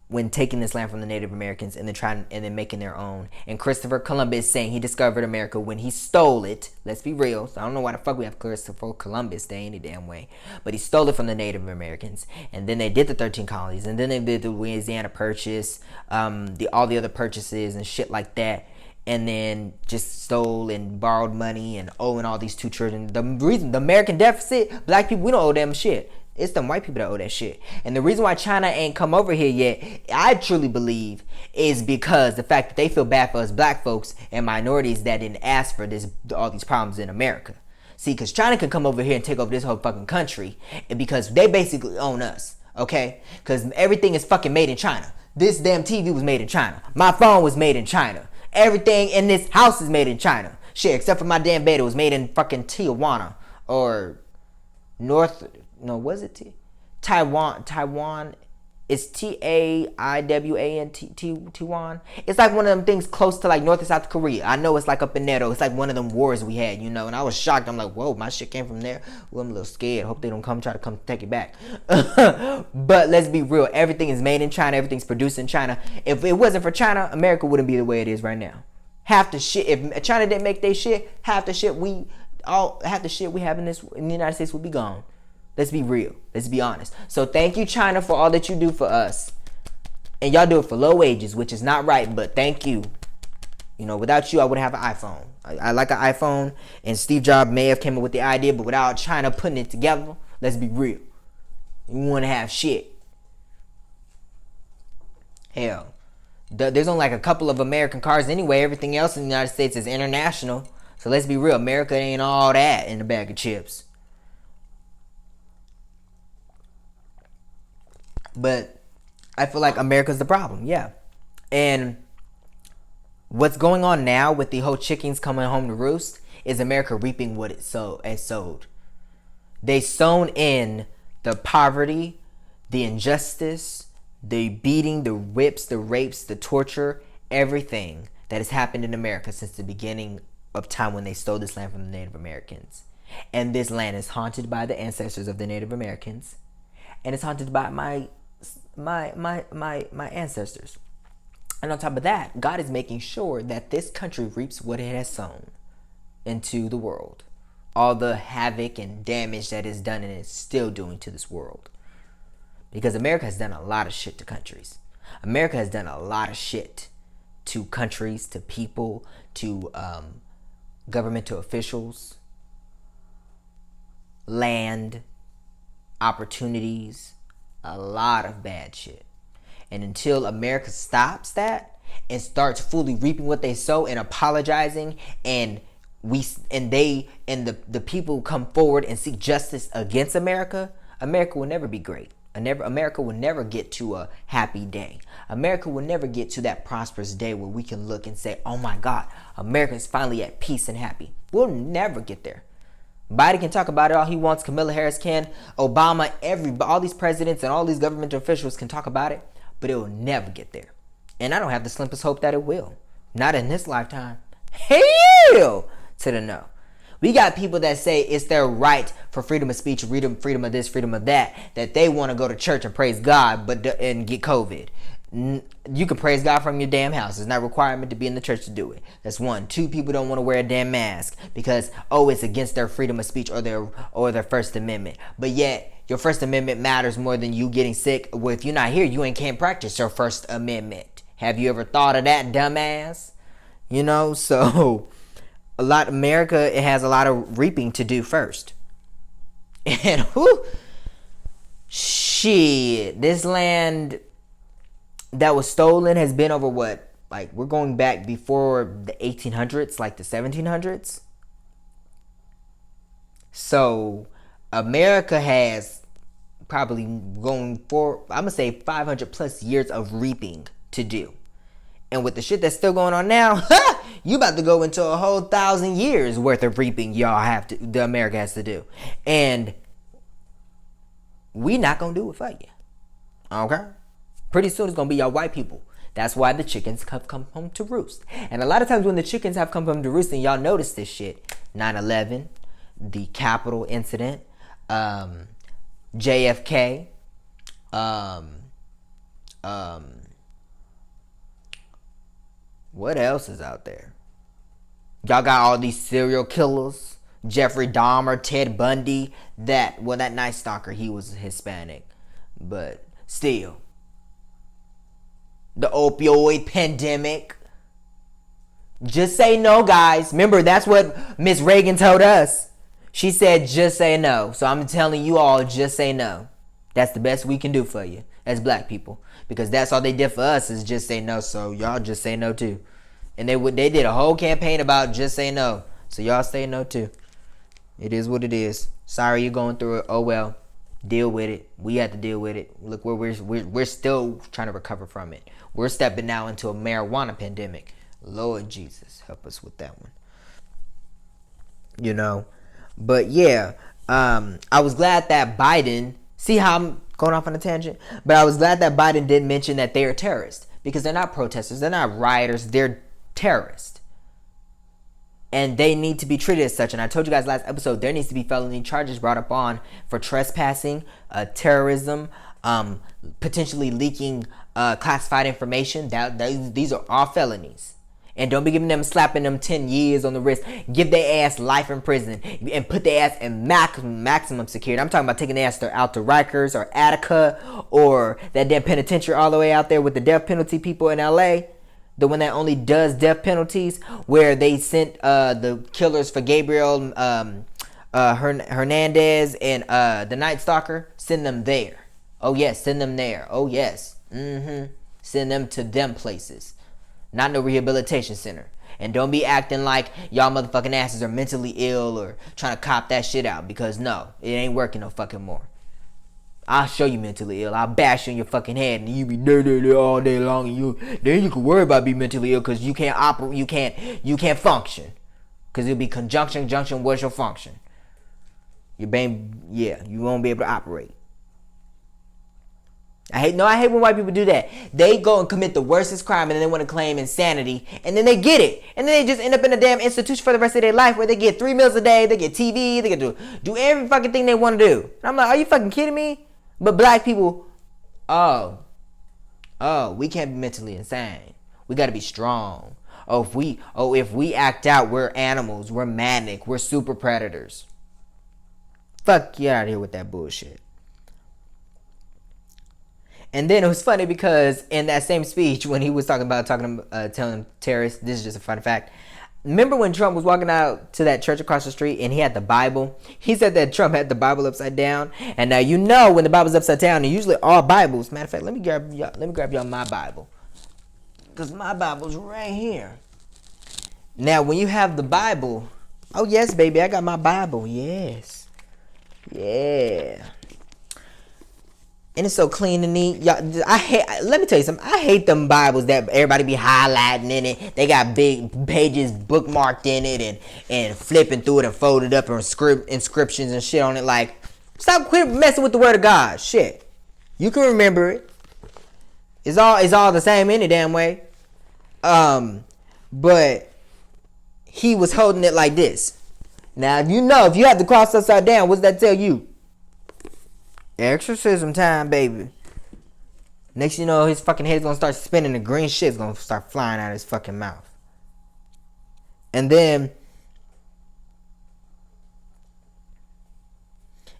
A: when taking this land from the Native Americans and then making their own. And Christopher Columbus saying he discovered America when he stole it. Let's be real. So I don't know why the fuck we have Christopher Columbus Day any damn way. But he stole it from the Native Americans. And then they did the 13 colonies. And then they did the Louisiana Purchase, all the other purchases and shit like that. And then just stole and borrowed money and owing all these 2 children. The reason, the American deficit, black people, we don't owe them shit. It's them white people that owe that shit. And the reason why China ain't come over here yet, I truly believe, is because the fact that they feel bad for us black folks and minorities that didn't ask for all these problems in America. See, because China can come over here and take over this whole fucking country because they basically own us, okay? Because everything is fucking made in China. This damn TV was made in China. My phone was made in China. Everything in this house is made in China. Shit, except for my damn bed, it was made in fucking Tijuana or Taiwan. It's Taiwan. It's like one of them things close to like North and South Korea. I know it's like up in there though. It's like one of them wars we had, And I was shocked. I'm like, whoa, my shit came from there. Well, I'm a little scared. Hope they don't try to come take it back. But let's be real. Everything is made in China. Everything's produced in China. If it wasn't for China, America wouldn't be the way it is right now. Half the shit. If China didn't make their shit, half the shit we have in the United States would be gone. Let's be real. Let's be honest. So thank you, China, for all that you do for us. And y'all do it for low wages, which is not right, but thank you. Without you, I wouldn't have an iPhone. I like an iPhone, and Steve Jobs may have came up with the idea, but without China putting it together, let's be real. You want to have shit. Hell, there's only like a couple of American cars anyway. Everything else in the United States is international. So let's be real. America ain't all that in a bag of chips. But I feel like America's the problem, yeah. And what's going on now with the whole chickens coming home to roost is America reaping what it sowed. They sown in the poverty, the injustice, the beating, the whips, the rapes, the torture, everything that has happened in America since the beginning of time when they stole this land from the Native Americans. And this land is haunted by the ancestors of the Native Americans. And it's haunted by my ancestors. And on top of that, God is making sure that this country reaps what it has sown into the world. All the havoc and damage that is done and is still doing to this world. Because America has done a lot of shit to countries. America has done a lot of shit to countries, to people, to governmental officials, land, opportunities, a lot of bad shit. And until America stops that and starts fully reaping what they sow and apologizing, and the people come forward and seek justice against America, America will never be great. America will never get to a happy day. America will never get to that prosperous day where we can look and say, oh my God, America is finally at peace and happy. We'll never get there. Biden can talk about it all he wants. Kamala Harris can. Obama, all these presidents and all these government officials can talk about it, but it will never get there. And I don't have the slimmest hope that it will. Not in this lifetime. Hell to the no. We got people that say it's their right for freedom of speech, freedom of this, freedom of that they want to go to church and praise God and get COVID. You can praise God from your damn house. It's not a requirement to be in the church to do it. That's one. Two, people don't want to wear a damn mask because, it's against their freedom of speech or their First Amendment. But yet, your First Amendment matters more than you getting sick. Well, if you're not here, can't practice your First Amendment. Have you ever thought of that, dumbass? So America, it has a lot of reaping to do first. And shit, this land that was stolen has been over what? Like, we're going back before the 1800s, like the 1700s. So America has probably going for, I'm gonna say 500 plus years of reaping to do. And with the shit that's still going on now, you about to go into a whole 1,000 years worth of reaping the America has to do. And we not gonna do it for you. Okay? Pretty soon it's gonna be y'all white people. That's why the chickens have come home to roost. And a lot of times when the chickens have come home to roost, and y'all notice this shit, 9/11, the Capitol incident, JFK, what else is out there? Y'all got all these serial killers, Jeffrey Dahmer, Ted Bundy. That Night Stalker, he was Hispanic, but still. The opioid pandemic. Just say no, guys. Remember, that's what Miss Reagan told us. She said, just say no. So I'm telling you all, just say no. That's the best we can do for you as black people. Because that's all they did for us is just say no. So y'all just say no too. And they did a whole campaign about just say no. So y'all say no too. It is what it is. Sorry you're going through it. Oh well. Deal with it. We have to deal with it. Look, we're still trying to recover from it. We're stepping now into a marijuana pandemic. Lord Jesus, help us with that one. But yeah, I was glad that Biden, see how Going off on a tangent. But I was glad that Biden did mention that they are terrorists, because they're not protesters, they're not rioters, they're terrorists. And they need to be treated as such. And I told you guys last episode, there needs to be felony charges brought up on for trespassing, terrorism, potentially leaking classified information. These are all felonies. And don't be giving them, slapping them 10 years on the wrist. Give their ass life in prison and put their ass in maximum security. I'm talking about taking their ass out to Rikers or Attica or that damn penitentiary all the way out there with the death penalty people in LA. The one that only does death penalties, where they sent the killers for Gabriel Hernandez and the Night Stalker. Send them there. Oh yes, send them there. Oh yes. Send them to them places. Not no rehabilitation center. And don't be acting like y'all motherfucking asses are mentally ill or trying to cop that shit out, because no, it ain't working no fucking more. I'll show you mentally ill. I'll bash you in your fucking head, and you be there all day long, and then you can worry about being mentally ill, because you can't operate, you can't function, because it'll be junction. What's your function? Your brain, you won't be able to operate. I hate when white people do that. They go and commit the worstest crime, and then they want to claim insanity, and then they get it, and then they just end up in a damn institution for the rest of their life, where they get 3 meals a day, they get TV, they get to do every fucking thing they want to do. And I'm like, are you fucking kidding me? But black people, we can't be mentally insane. We got to be strong. If we act out, we're animals, we're manic, we're super predators. Fuck you out of here with that bullshit. And then it was funny, because in that same speech, when he was telling terrorists, this is just a fun fact. Remember when Trump was walking out to that church across the street and he had the Bible? He said that Trump had the Bible upside down. And now you know when the Bible's upside down, and usually all Bibles. Matter of fact, let me grab y'all my Bible, because my Bible's right here. Now when you have the Bible, oh yes, baby, I got my Bible. Yes, yeah. And it's so clean and neat. Y'all, let me tell you something. I hate them Bibles that everybody be highlighting in it. They got big pages bookmarked in it and flipping through it and folded up and inscriptions and shit on it. Like, quit messing with the word of God. Shit. You can remember it. It's all the same any damn way. But he was holding it like this. Now, if you have the cross upside down, what's that tell you? Exorcism time, baby. Next you know, his fucking head's gonna start spinning, the green shit's gonna start flying out of his fucking mouth. And then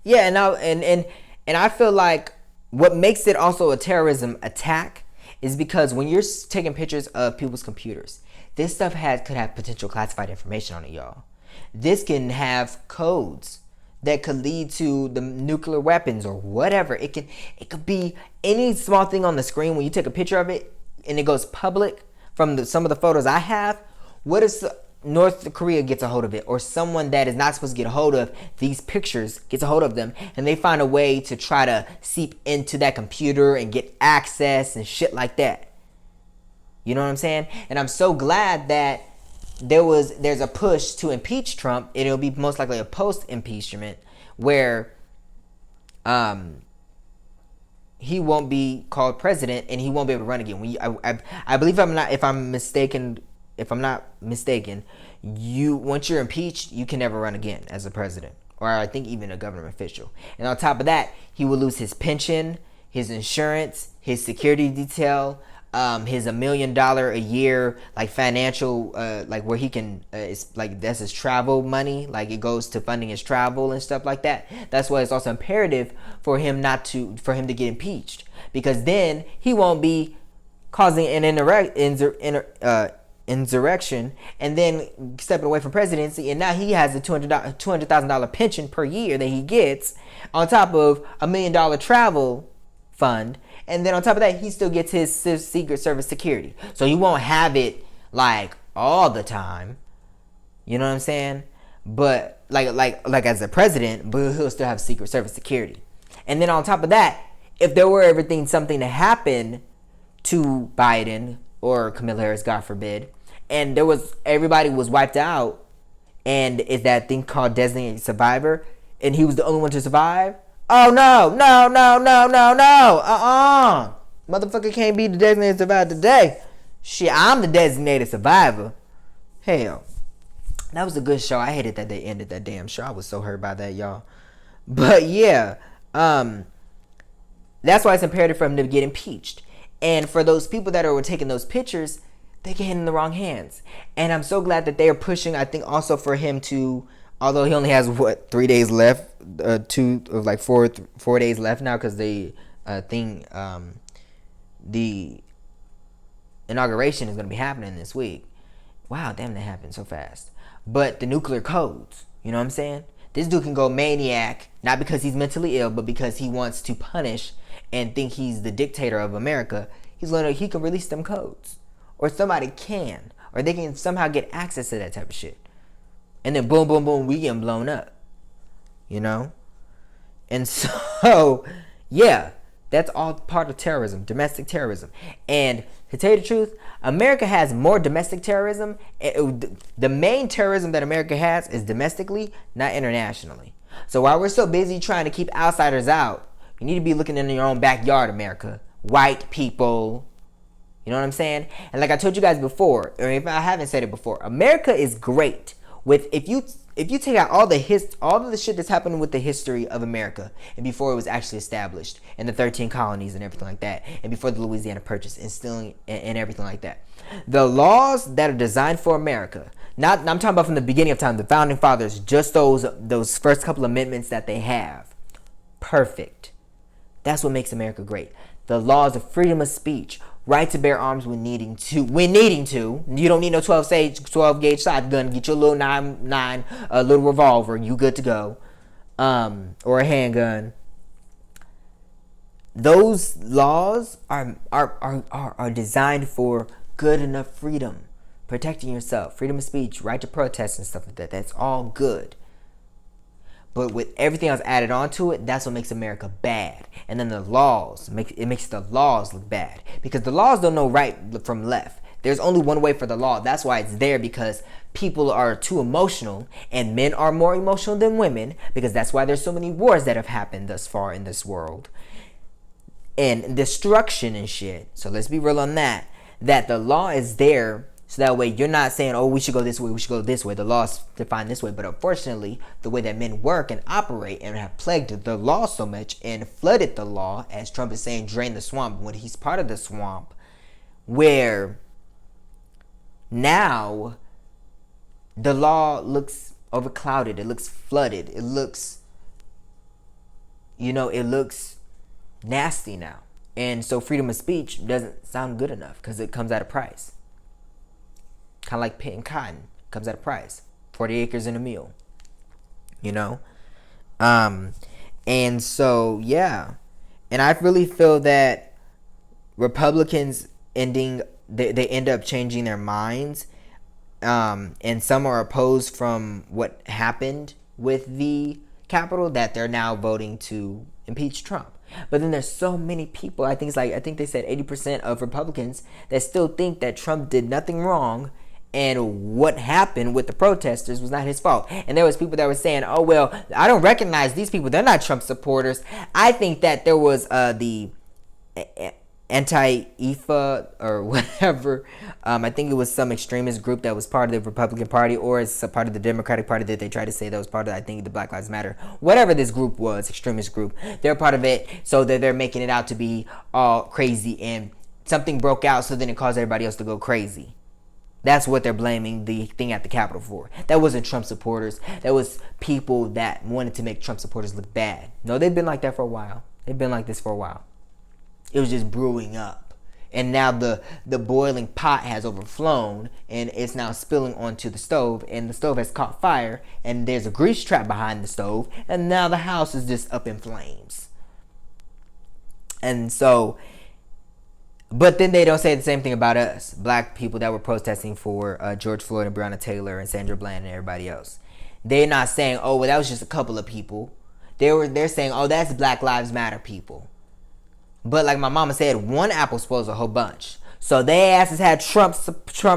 A: and I feel like what makes it also a terrorism attack is because when you're taking pictures of people's computers, this stuff could have potential classified information on it, y'all. This can have codes that could lead to the nuclear weapons or whatever. It could be any small thing on the screen when you take a picture of it and it goes public. From some of the photos I have, what if North Korea gets a hold of it, or someone that is not supposed to get a hold of these pictures gets a hold of them, and they find a way to try to seep into that computer and get access and shit like that? You know what I'm saying? And I'm so glad that there's a push to impeach Trump, and it'll be most likely a post-impeachment where he won't be called president and he won't be able to run again. I believe if I'm not mistaken, once you're impeached, you can never run again as a president, or I think even a government official. And on top of that, he will lose his pension, his insurance, his security detail, his $1 million a year, like financial, like where he can, it's like that's his travel money, like it goes to funding his travel and stuff like that. That's why it's also imperative for him to get impeached, because then he won't be causing an insurrection and then stepping away from presidency, and now he has a $200,000 pension per year that he gets on top of $1 million travel fund. And then on top of that, he still gets his Secret Service security. So he won't have it like all the time. You know what I'm saying? But like as a president, but he'll still have Secret Service security. And then on top of that, if there were something to happen to Biden or Kamala Harris, God forbid, and everybody was wiped out, and it's that thing called designated survivor, and he was the only one to survive. Oh no, no, no, no, no, no. Motherfucker can't be the designated survivor today. Shit, I'm the designated survivor. Hell. That was a good show. I hated that they ended that damn show. I was so hurt by that, y'all. But yeah, that's why it's imperative for him to get impeached. And for those people that are taking those pictures, they get in the wrong hands. And I'm so glad that they are pushing, I think, also for him to, although he only has, 3 days left, 4 days left now, because the inauguration is going to be happening this week. Wow, damn, that happened so fast. But the nuclear codes, you know what I'm saying? This dude can go maniac, not because he's mentally ill, but because he wants to punish and think he's the dictator of America. He can release them codes. Or somebody can. Or they can somehow get access to that type of shit. And then boom, boom, boom, we get blown up. You know? And so, yeah, that's all part of terrorism, domestic terrorism. And to tell you the truth, America has more domestic terrorism. The main terrorism that America has is domestically, not internationally. So while we're so busy trying to keep outsiders out, you need to be looking in your own backyard, America. White people. You know what I'm saying? And like I told you guys before, or if I haven't said it before, America is great with if you take out all of the shit that's happened with the history of America and before it was actually established and the 13 colonies and everything like that, and before the Louisiana Purchase and stealing and everything like that, the laws that are designed for America, I'm talking about from the beginning of time, the founding fathers, just those first couple amendments that they have, perfect. That's what makes America great. The laws of freedom of speech, right to bear arms when needing to. You don't need no 12 gauge shotgun. Get your little 9 little revolver. You good to go. Or a handgun. Those laws are designed for good enough freedom, protecting yourself, freedom of speech, right to protest and stuff like that. That's all good. But with everything else added onto it, that's what makes America bad. And then the laws, makes the laws look bad. Because the laws don't know right from left. There's only one way for the law. That's why it's there, because people are too emotional. And men are more emotional than women. Because that's why there's so many wars that have happened thus far in this world. And destruction and shit. So let's be real on that. That the law is there. So that way you're not saying, oh, we should go this way, we should go this way. The law's defined this way. But unfortunately, the way that men work and operate and have plagued the law so much and flooded the law, as Trump is saying, drain the swamp, when he's part of the swamp, where now the law looks overclouded, it looks flooded, it looks nasty now. And so freedom of speech doesn't sound good enough because it comes at a price. Kind of like pitting cotton. Comes at a price. 40 acres and a mule. You know? And so, yeah. And I really feel that Republicans they end up changing their minds. And some are opposed from what happened with the Capitol, that they're now voting to impeach Trump. But then there's so many people, I think they said 80% of Republicans that still think that Trump did nothing wrong. And what happened with the protesters was not his fault. And there was people that were saying, oh, well, I don't recognize these people. They're not Trump supporters. I think that there was the Antifa or whatever. I think it was some extremist group that was part of the Republican Party, or it's a part of the Democratic Party that they tried to say that was part of, I think, the Black Lives Matter. Whatever this group was, extremist group, they're part of it, so that they're making it out to be all crazy. And something broke out, so then it caused everybody else to go crazy. That's what they're blaming the thing at the Capitol for. That wasn't Trump supporters. That was people that wanted to make Trump supporters look bad. No, they've been like that for a while. They've been like this for a while. It was just brewing up. And now the boiling pot has overflown, and it's now spilling onto the stove, and the stove has caught fire, and there's a grease trap behind the stove, and now the house is just up in flames. And so... But then they don't say the same thing about us, black people that were protesting for George Floyd and Breonna Taylor and Sandra Bland and everybody else. They're not saying, oh, well, that was just a couple of people. They're saying, oh, that's Black Lives Matter people. But like my mama said, one apple spoils a whole bunch. So they asses had Trump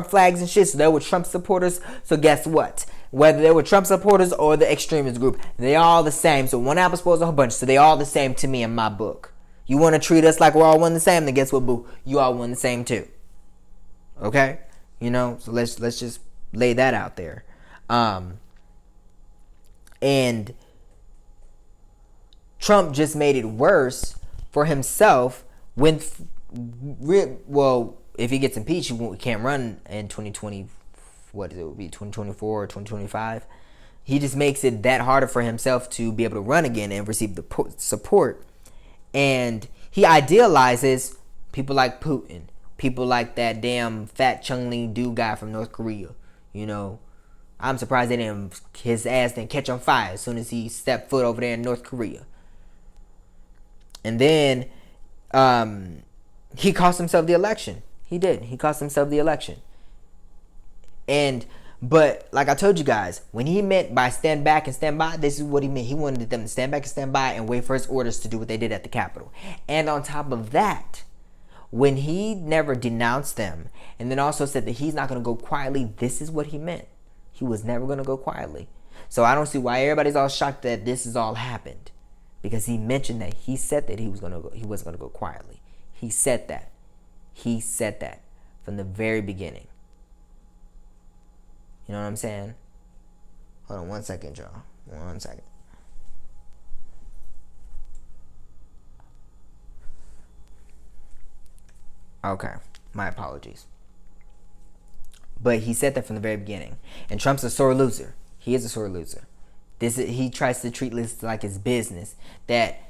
A: flags and shit, so they were Trump supporters. So guess what? Whether they were Trump supporters or the extremist group, they all the same. So one apple spoils a whole bunch. So they all the same to me in my book. You want to treat us like we're all one the same, then guess what, boo? You all one the same too. Okay? You know, so let's just lay that out there. And Trump just made it worse for himself when, well, if he gets impeached, he can't run in 2020. What it would be 2024 or 2025. He just makes it that harder for himself to be able to run again and receive the support. And he idealizes people like Putin, people like that damn fat Chung-Ling dude guy from North Korea. You know, I'm surprised his ass didn't catch on fire as soon as he stepped foot over there in North Korea. And then he cost himself the election. He did. He cost himself the election. But like I told you guys, when he meant by stand back and stand by, this is what he meant. He wanted them to stand back and stand by and wait for his orders to do what they did at the Capitol. And on top of that, when he never denounced them and then also said that he's not going to go quietly, this is what he meant. He was never going to go quietly. So I don't see why everybody's all shocked that this has all happened, because he mentioned that he said that he wasn't going to go quietly. He said that. He said that from the very beginning. You know what I'm saying? Hold on 1 second, y'all. 1 second. Okay. My apologies. But he said that from the very beginning. And Trump's a sore loser. He is a sore loser. He tries to treat this like his business. That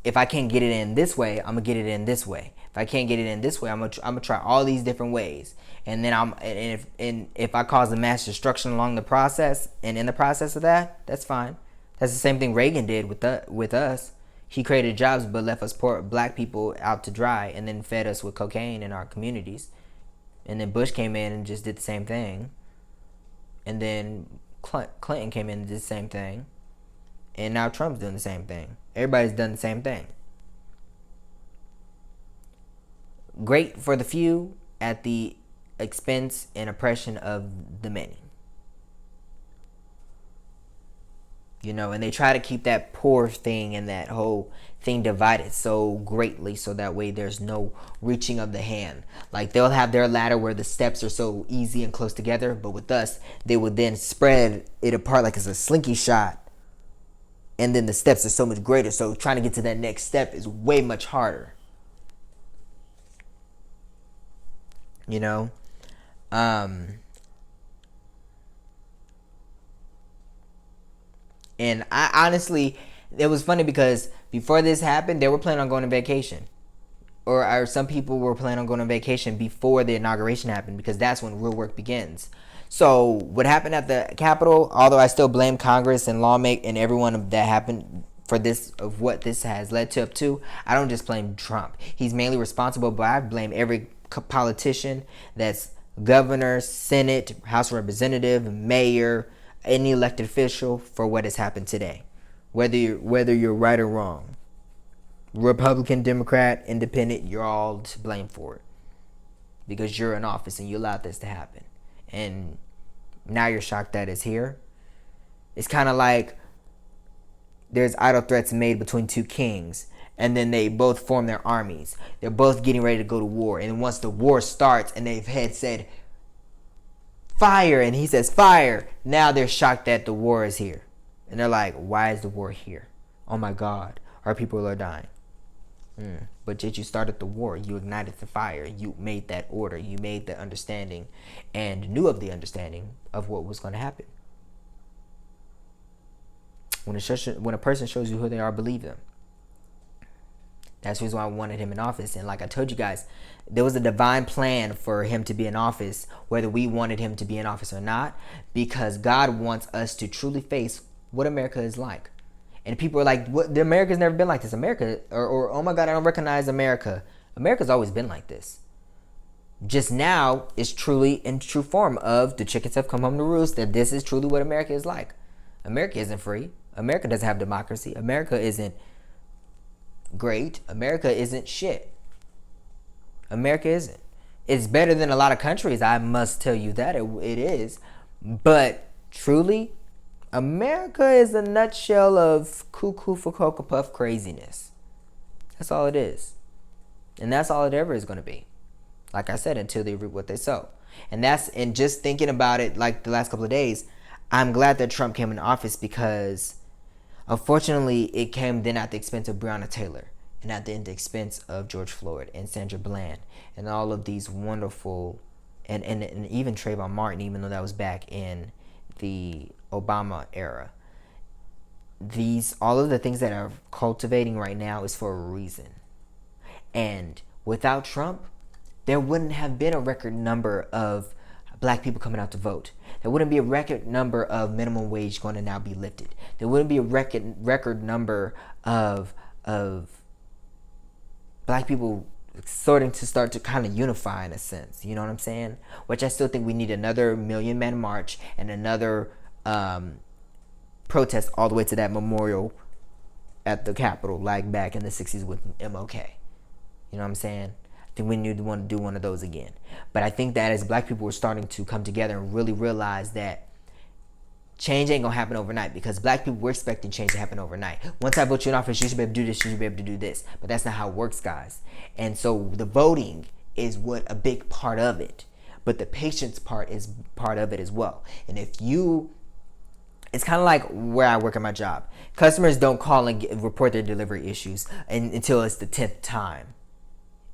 A: if I can't get it in this way, I'm going to get it in this way. If I can't get it in this way, I'm gonna try all these different ways, and then if I cause a mass destruction along the process, and in the process of that, that's fine. That's the same thing Reagan did with us. He created jobs but left us poor black people out to dry, and then fed us with cocaine in our communities. And then Bush came in and just did the same thing, and then Clinton came in and did the same thing, and now Trump's doing the same thing. Everybody's done the same thing. Great for the few at the expense and oppression of the many. You know, and they try to keep that poor thing and that whole thing divided so greatly so that way there's no reaching of the hand. Like they'll have their ladder where the steps are so easy and close together, but with us, they would then spread it apart like it's a slinky shot. And then the steps are so much greater. So trying to get to that next step is way much harder. You know, and I honestly, it was funny because before this happened, they were planning on going on vacation, or some people were planning on going on vacation before the inauguration happened, because that's when real work begins. So what happened at the Capitol, although I still blame Congress and lawmakers and everyone that happened for this, of what this has led to up to, I don't just blame Trump. He's mainly responsible, but I blame every politician that's governor, Senate, House of Representative, mayor, any elected official for what has happened today. Whether you're right or wrong, Republican, Democrat, Independent, you're all to blame for it, because you're in office and you allowed this to happen. And now you're shocked that it's here. It's kind of like there's idle threats made between two kings, and then they both form their armies. They're both getting ready to go to war. And once the war starts and they've had said fire, and he says fire, now they're shocked that the war is here. And they're like, why is the war here? Oh my God, our people are dying. But yet you started the war. You ignited the fire. You made that order. You made the understanding and knew of the understanding of what was going to happen. When a person shows you who they are, believe them. That's the reason why I wanted him in office. And like I told you guys, there was a divine plan for him to be in office, whether we wanted him to be in office or not, because God wants us to truly face what America is like. And people are like, "What? America's never been like this. America, or oh my God, I don't recognize America." America's always been like this. Just now, it's truly in true form of the chickens have come home to roost, that this is truly what America is like. America isn't free. America doesn't have democracy. America isn't great. America isn't shit. America isn't. It's better than a lot of countries, I must tell you that. It is. But truly, America is a nutshell of cuckoo for Cocoa Puff craziness. That's all it is. And that's all it ever is going to be. Like I said, until they reap what they sow. And just thinking about it like the last couple of days, I'm glad that Trump came into office because unfortunately it came then at the expense of Breonna Taylor and at the expense of George Floyd and Sandra Bland and all of these wonderful and even Trayvon Martin, even though that was back in the Obama era. All of the things that are cultivating right now is for a reason. And without Trump, there wouldn't have been a record number of black people coming out to vote. There wouldn't be a record number of minimum wage going to now be lifted. There wouldn't be a record number of black people start to kind of unify in a sense. You know what I'm saying? Which I still think we need another Million Man March and another protest all the way to that memorial at the Capitol, like back in the 60s with MLK. You know what I'm saying? I think we need to want to do one of those again. But I think that as black people are starting to come together and really realize that change ain't gonna happen overnight, because black people were expecting change to happen overnight. Once I vote you in office, you should be able to do this, you should be able to do this. But that's not how it works, guys. And so the voting is what a big part of it. But the patience part is part of it as well. And it's kind of like where I work at my job. Customers don't call and report their delivery issues until it's the 10th time.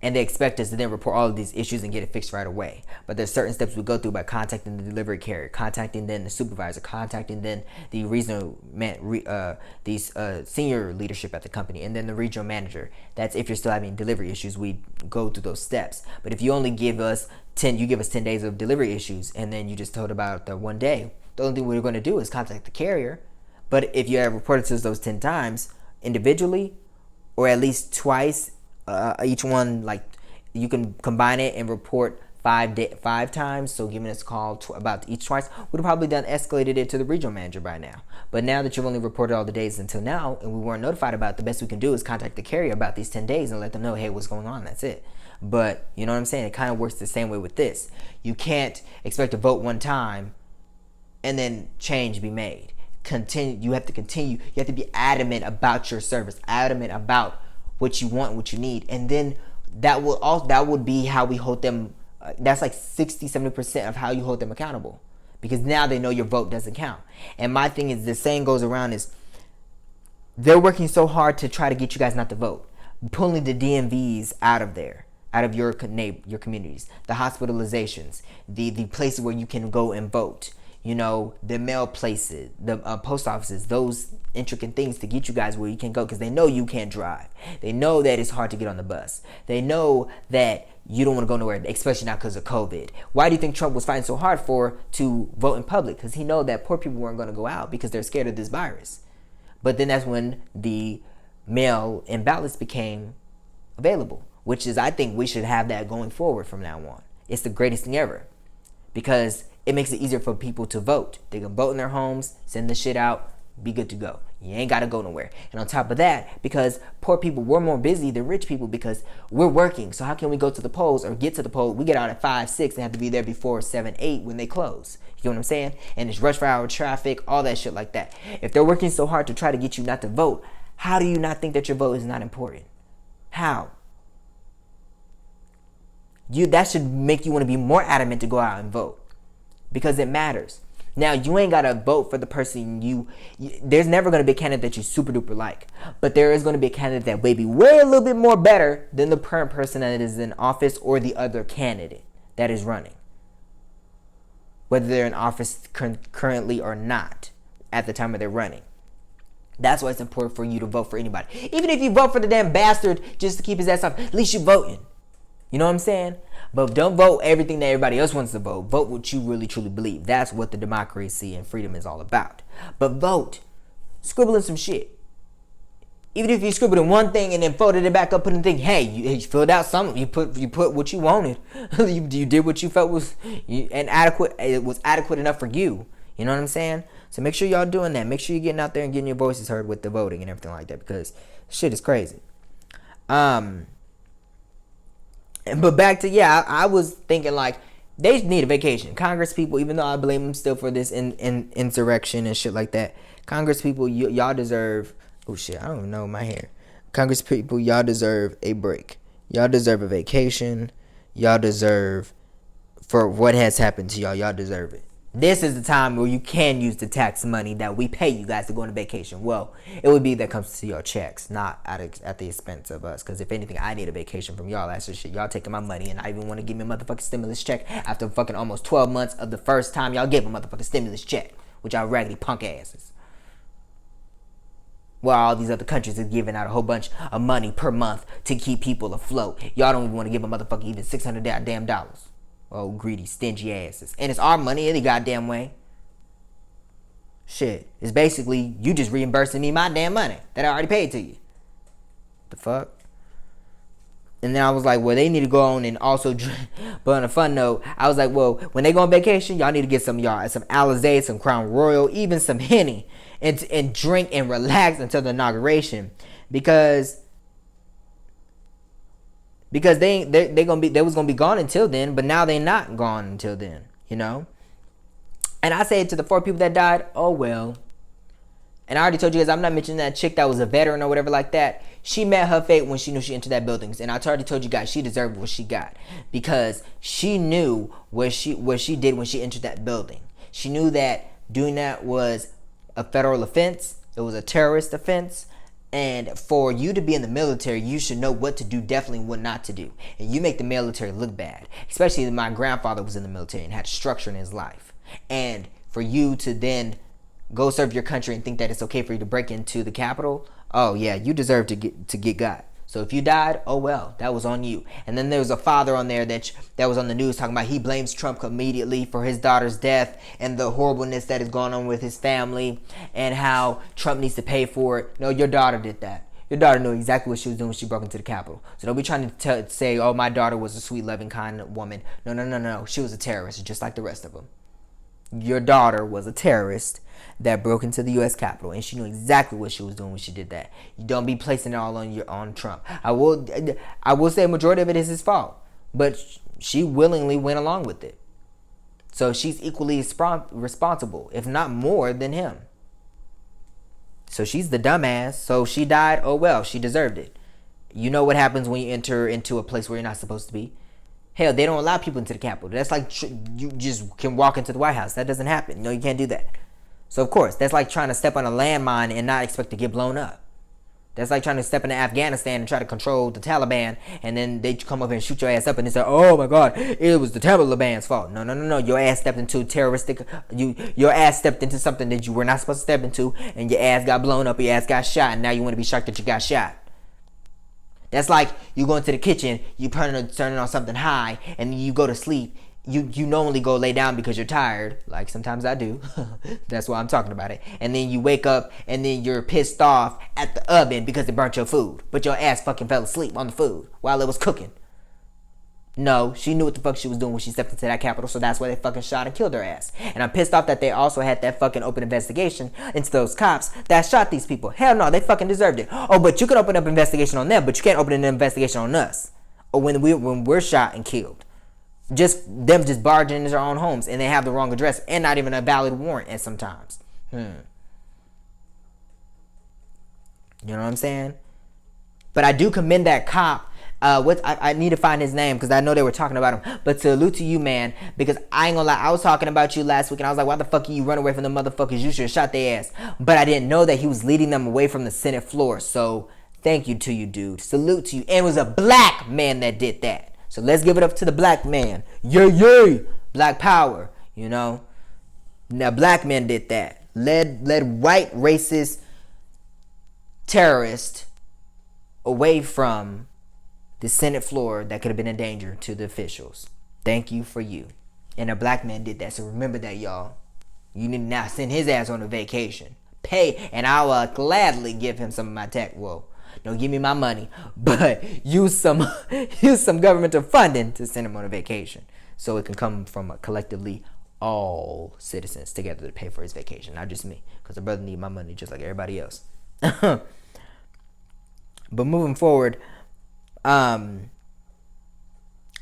A: And they expect us to then report all of these issues and get it fixed right away. But there's certain steps we go through by contacting the delivery carrier, contacting then the supervisor, contacting then the senior leadership at the company, and then the regional manager. That's if you're still having delivery issues, we go through those steps. But if you only give us 10 days of delivery issues, and then you just told about the one day, the only thing we're going to do is contact the carrier. But if you have reported to us those 10 times individually, or at least twice, each one, like you can combine it and report 5 times, so giving us a call about each twice, would have probably escalated it to the regional manager by now. But now that you've only reported all the days until now and we weren't notified about it, the best we can do is contact the carrier about these 10 days and let them know, hey, what's going on. That's it. But you know what I'm saying? It kind of works the same way with this. You can't expect to vote one time and then change be made. You have to continue. You have to be adamant about your service, adamant about what you want, what you need, and then that would be how we hold them. That's like 60-70% of how you hold them accountable, because now they know your vote doesn't count. And my thing is, the saying goes around is they're working so hard to try to get you guys not to vote, pulling the DMVs out of there, out of your communities, the hospitalizations, the places where you can go and vote. You know, the mail places, the post offices, those intricate things to get you guys where you can go, because they know you can't drive. They know that it's hard to get on the bus. They know that you don't want to go nowhere, especially not because of COVID. Why do you think Trump was fighting so hard to vote in public? Because he know that poor people weren't going to go out because they're scared of this virus. But then that's when the mail and ballots became available, which is, I think we should have that going forward from now on. It's the greatest thing ever, because it makes it easier for people to vote. They can vote in their homes, send the shit out, be good to go. You ain't got to go nowhere. And on top of that, because poor people, we're more busy than rich people because we're working. So how can we go to the polls or get to the polls? We get out at 5, 6 and have to be there before 7, 8 when they close. You know what I'm saying? And it's rush hour traffic, all that shit like that. If they're working so hard to try to get you not to vote, how do you not think that your vote is not important? How? That should make you want to be more adamant to go out and vote, because it matters. Now, you ain't got to vote for the person there's never going to be a candidate that you super duper like, but there is going to be a candidate that may be way a little bit more better than the current person that is in office or the other candidate that is running, whether they're in office currently or not at the time of their running. That's why it's important for you to vote for anybody. Even if you vote for the damn bastard just to keep his ass off, at least you're voting. You know what I'm saying? But don't vote everything that everybody else wants to vote. Vote what you really truly believe. That's what the democracy and freedom is all about. But vote. Scribble in some shit. Even if you scribbled in one thing and then folded it back up, put in the thing, hey, you filled out something. You put what you wanted. you did what you felt was inadequate. It was adequate enough for you. You know what I'm saying? So make sure y'all doing that. Make sure you're getting out there and getting your voices heard with the voting and everything like that, because shit is crazy. But back to, I was thinking like, They need a vacation. Congress people, even though I blame them still for this insurrection and shit like that, Congress people, y'all deserve. Oh shit, I don't even know my hair. Congress people, y'all deserve a break. Y'all deserve a vacation. Y'all deserve, for what has happened to y'all. Y'all deserve it. This is the time where you can use the tax money that we pay you guys to go on a vacation. Well, it would be that comes to your checks, not at the expense of us. Because if anything, I need a vacation from y'all. That's the shit. Y'all taking my money and I even want to give me a motherfucking stimulus check after fucking almost 12 months of the first time y'all gave a motherfucking stimulus check. Which y'all raggedy punk asses. While all these other countries are giving out a whole bunch of money per month to keep people afloat. Y'all don't even want to give a motherfucker even $600 damn dollars. Oh, greedy, stingy asses. And it's our money any goddamn way. Shit. It's basically you just reimbursing me my damn money that I already paid to you. The fuck? And then I was like, well, they need to go on and also drink. But on a fun note, I was like, well, when they go on vacation, y'all need to get some Alizé, some Crown Royal, even some Henny. And drink and relax until the inauguration. Because they was gonna be gone until then, but now they not gone until then, you know. And I say to the 4 people that died, oh well. And I already told you guys, I'm not mentioning that chick that was a veteran or whatever like that. She met her fate when she knew she entered that building, and I already told you guys she deserved what she got because she knew what she did when she entered that building. She knew that doing that was a federal offense. It was a terrorist offense. And for you to be in the military, you should know what to do, definitely what not to do. And you make the military look bad. Especially my grandfather was in the military and had structure in his life. And for you to then go serve your country and think that it's okay for you to break into the Capitol, oh yeah, you deserve to get got. So if you died, oh well, that was on you. And then there was a father on there that was on the news talking about he blames Trump immediately for his daughter's death and the horribleness that is going on with his family and how Trump needs to pay for it. No, your daughter did that. Your daughter knew exactly what she was doing when she broke into the Capitol. So don't be trying to say, oh, my daughter was a sweet, loving, kind woman. No. She was a terrorist, just like the rest of them. Your daughter was a terrorist that broke into the U.S. Capitol, and she knew exactly what she was doing when she did that. You don't be placing it all on Trump. I will say a majority of it is his fault, but she willingly went along with it. So she's equally responsible, if not more than him. So she's the dumbass. So she died. Oh well, she deserved it. You know what happens when you enter into a place where you're not supposed to be. Hell, they don't allow people into the Capitol. That's like you just can walk into the White House. That doesn't happen. No, you can't do that. So, of course, that's like trying to step on a landmine and not expect to get blown up. That's like trying to step into Afghanistan and try to control the Taliban, and then they come up and shoot your ass up and they say, oh my God, it was the Taliban's fault. No. Your ass stepped into your ass stepped into something that you were not supposed to step into, and your ass got blown up, your ass got shot, and now you want to be shocked that you got shot. That's like you go into the kitchen, you turning on something high, and you go to sleep. You normally go lay down because you're tired, like sometimes I do. That's why I'm talking about it. And then you wake up and then you're pissed off at the oven because it burnt your food. But your ass fucking fell asleep on the food while it was cooking. No, she knew what the fuck she was doing when she stepped into that Capitol, so that's why they fucking shot and killed her ass. And I'm pissed off that they also had that fucking open investigation into those cops that shot these people. Hell no, they fucking deserved it. Oh, but you can open up an investigation on them, but you can't open an investigation on us. Or when we're shot and killed. Just them just barging into their own homes and they have the wrong address and not even a valid warrant at sometimes. You know what I'm saying? But I do commend that cop. I need to find his name because I know they were talking about him. But salute to you, man, because I ain't gonna lie, I was talking about you last week and I was like, why the fuck you run away from the motherfuckers? You should have shot their ass. But I didn't know that he was leading them away from the Senate floor. So thank you to you, dude. Salute to you. And it was a black man that did that. So let's give it up to the black man. Yay! Black power, you know. Now black men did that. Led white racist terrorist away from the Senate floor that could have been a danger to the officials. Thank you for you. And a black man did that. So remember that, y'all. You need to now send his ass on a vacation. Pay, and I will gladly give him some of my tax. Whoa. Don't give me my money, but use some governmental funding to send him on a vacation so it can come from collectively all citizens together to pay for his vacation, not just me, because the brother need my money just like everybody else. But moving forward, but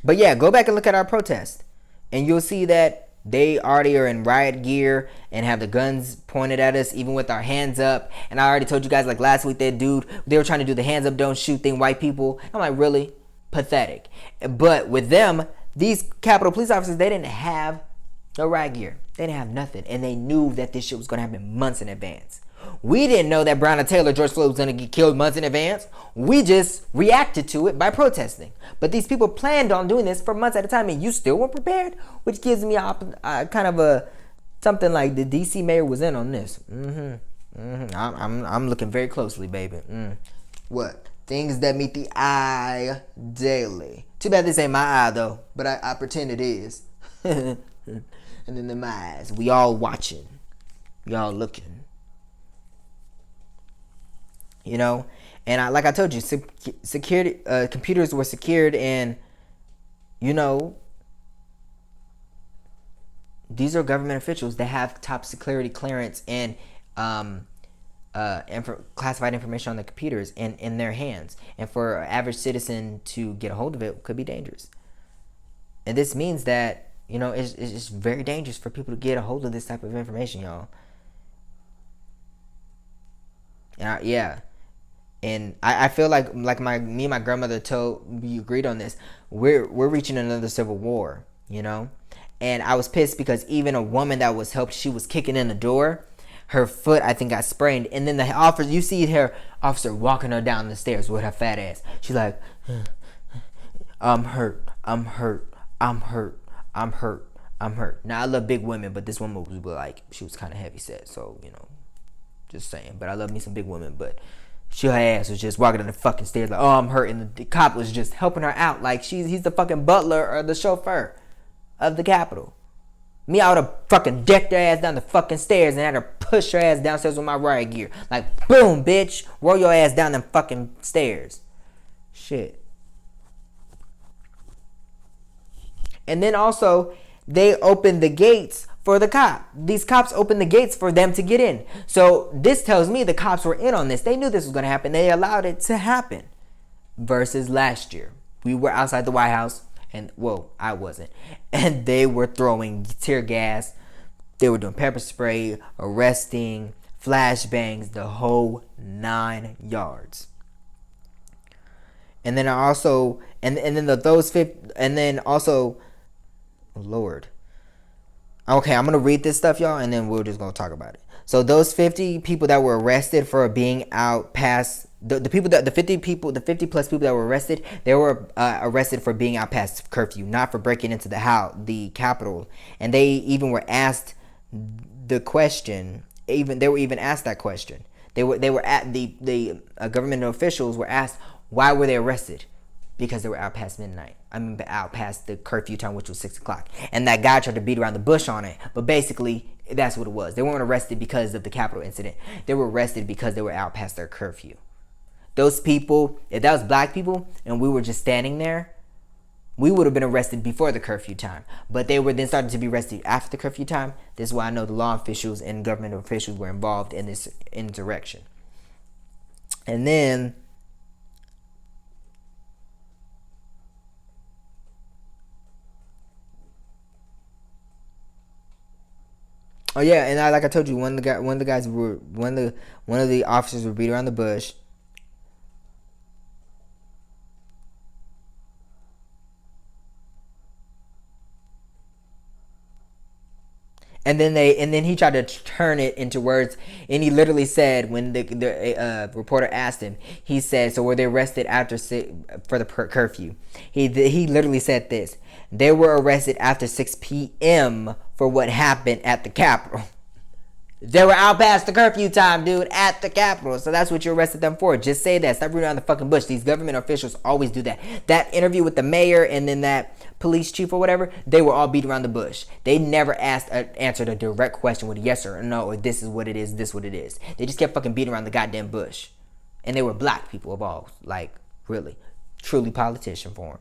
A: yeah, go back and look at our protest. And you'll see that they already are in riot gear and have the guns pointed at us, even with our hands up. And I already told you guys, like last week, that dude, they were trying to do the hands up, don't shoot thing, white people. I'm like, really? Pathetic. But with them, these Capitol Police officers, they didn't have no riot gear. They didn't have nothing. And they knew that this shit was going to happen months in advance. We didn't know that Breonna Taylor, George Floyd was going to get killed months in advance. We just reacted to it by protesting. But these people planned on doing this for months at a time, and you still weren't prepared, which gives me kind of a something like the DC mayor was in on this. I'm looking very closely, baby. What? Things that meet the eye daily. Too bad this ain't my eye though, but I pretend it is. And then the my eyes. We all watching. We all looking. You know, and like I told you, security computers were secured, and you know, these are government officials that have top security clearance and classified information on the computers in their hands, and for an average citizen to get a hold of it could be dangerous. And this means that, you know, it's very dangerous for people to get a hold of this type of information, y'all. Yeah. And I feel like me and my grandmother we agreed on this. We're reaching another civil war, you know? And I was pissed because even a woman that was helped, she was kicking in the door. Her foot, I think, got sprained. And then the officer, you see her officer walking her down the stairs with her fat ass. She's like, I'm hurt. Now, I love big women, but this woman was like, she was kind of heavy set. So, you know, just saying. But I love me some big women, but her ass was just walking down the fucking stairs like, oh, I'm hurt. And the cop was just helping her out like he's the fucking butler or the chauffeur of the Capitol. Me, I would have fucking decked her ass down the fucking stairs and had her push her ass downstairs with my riot gear. Like, boom, bitch. Roll your ass down them fucking stairs. Shit. And then also, they opened the gates for the cop. These cops opened the gates for them to get in. So this tells me the cops were in on this. They knew this was going to happen. They allowed it to happen. Versus last year. We were outside the White House. And, well, I wasn't. And they were throwing tear gas. They were doing pepper spray, arresting, flashbangs, the whole 9 yards. And then also, and then those 50, and then also, oh Lord. Okay, I'm going to read this stuff, y'all, and then we're just going to talk about it. So those 50 people that were arrested for being out past, the 50 plus people that were arrested, they were arrested for being out past curfew, not for breaking into the Capitol. And they even were asked the question, they were even asked that question. They were at the government officials were asked, why were they arrested? Because they were out past midnight. I mean, out past the curfew time, which was 6 o'clock. And that guy tried to beat around the bush on it. But basically, that's what it was. They weren't arrested because of the Capitol incident. They were arrested because they were out past their curfew. Those people, if that was black people and we were just standing there, we would have been arrested before the curfew time. But they were then starting to be arrested after the curfew time. This is why I know the law officials and government officials were involved in this insurrection. And then, oh yeah, and like I told you, one of the officers were beat around the bush. And then he tried to turn it into words, and he literally said, when the reporter asked him, he said, so were they arrested after for the curfew? He literally said this: they were arrested after 6 p.m. for what happened at the Capitol. They were out past the curfew time, dude, at the Capitol. So that's what you arrested them for. Just say that. Stop reading around the fucking bush. These government officials always do that. That interview with the mayor and then that police chief or whatever, they were all beat around the bush. They never answered a direct question with a yes or a no, or this is what it is, this what it is. They just kept fucking beating around the goddamn bush. And they were black people of all. Like, really. Truly politician form.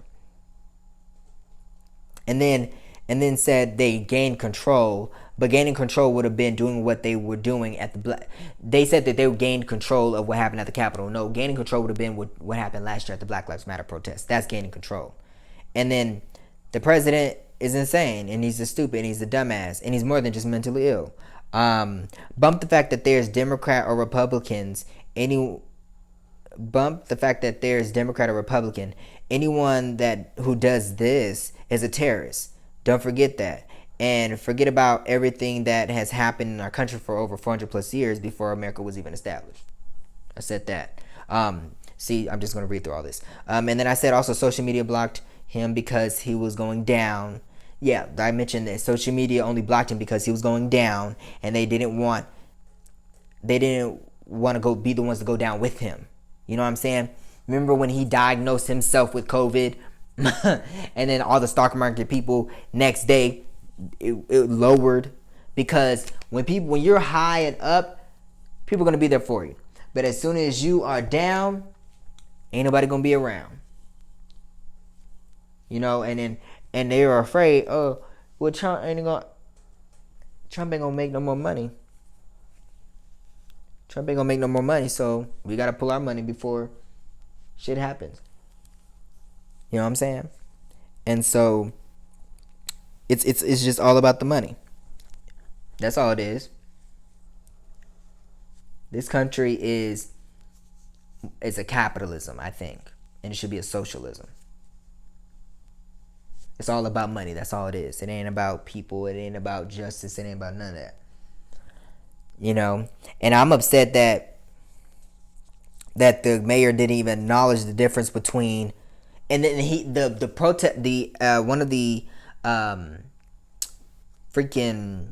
A: And then said they gained control, but gaining control would have been doing what they were doing at the they said that they gained control of what happened at the Capitol. No, gaining control would have been what happened last year at the Black Lives Matter protest. That's gaining control. And then the president is insane, and he's a stupid, and he's a dumbass, and he's more than just mentally ill. Bump the fact that there's Democrat or Republicans. Bump the fact that there's Democrat or Republican. Anyone who does this is a terrorist. Don't forget that. And forget about everything that has happened in our country for over 400 plus years before America was even established. I said that. See, I'm just going to read through all this. And then I said also social media blocked him because he was going down. Yeah, I mentioned that social media only blocked him because he was going down, and they didn't want to go be the ones to go down with him. You know what I'm saying? Remember when he diagnosed himself with COVID, and then all the stock market people next day it lowered, because when you're high and up, people are gonna be there for you. But as soon as you are down, ain't nobody gonna be around. You know, and they are afraid, oh, well, Trump ain't gonna make no more money. Trump ain't gonna make no more money, so we gotta pull our money before shit happens. You know what I'm saying? And so it's just all about the money. That's all it is. This country is a capitalism, I think, and it should be a socialism. It's all about money. That's all it is. It ain't about people. It ain't about justice. It ain't about none of that. You know, and I'm upset that the mayor didn't even acknowledge the difference between, and then the protest, one of the freaking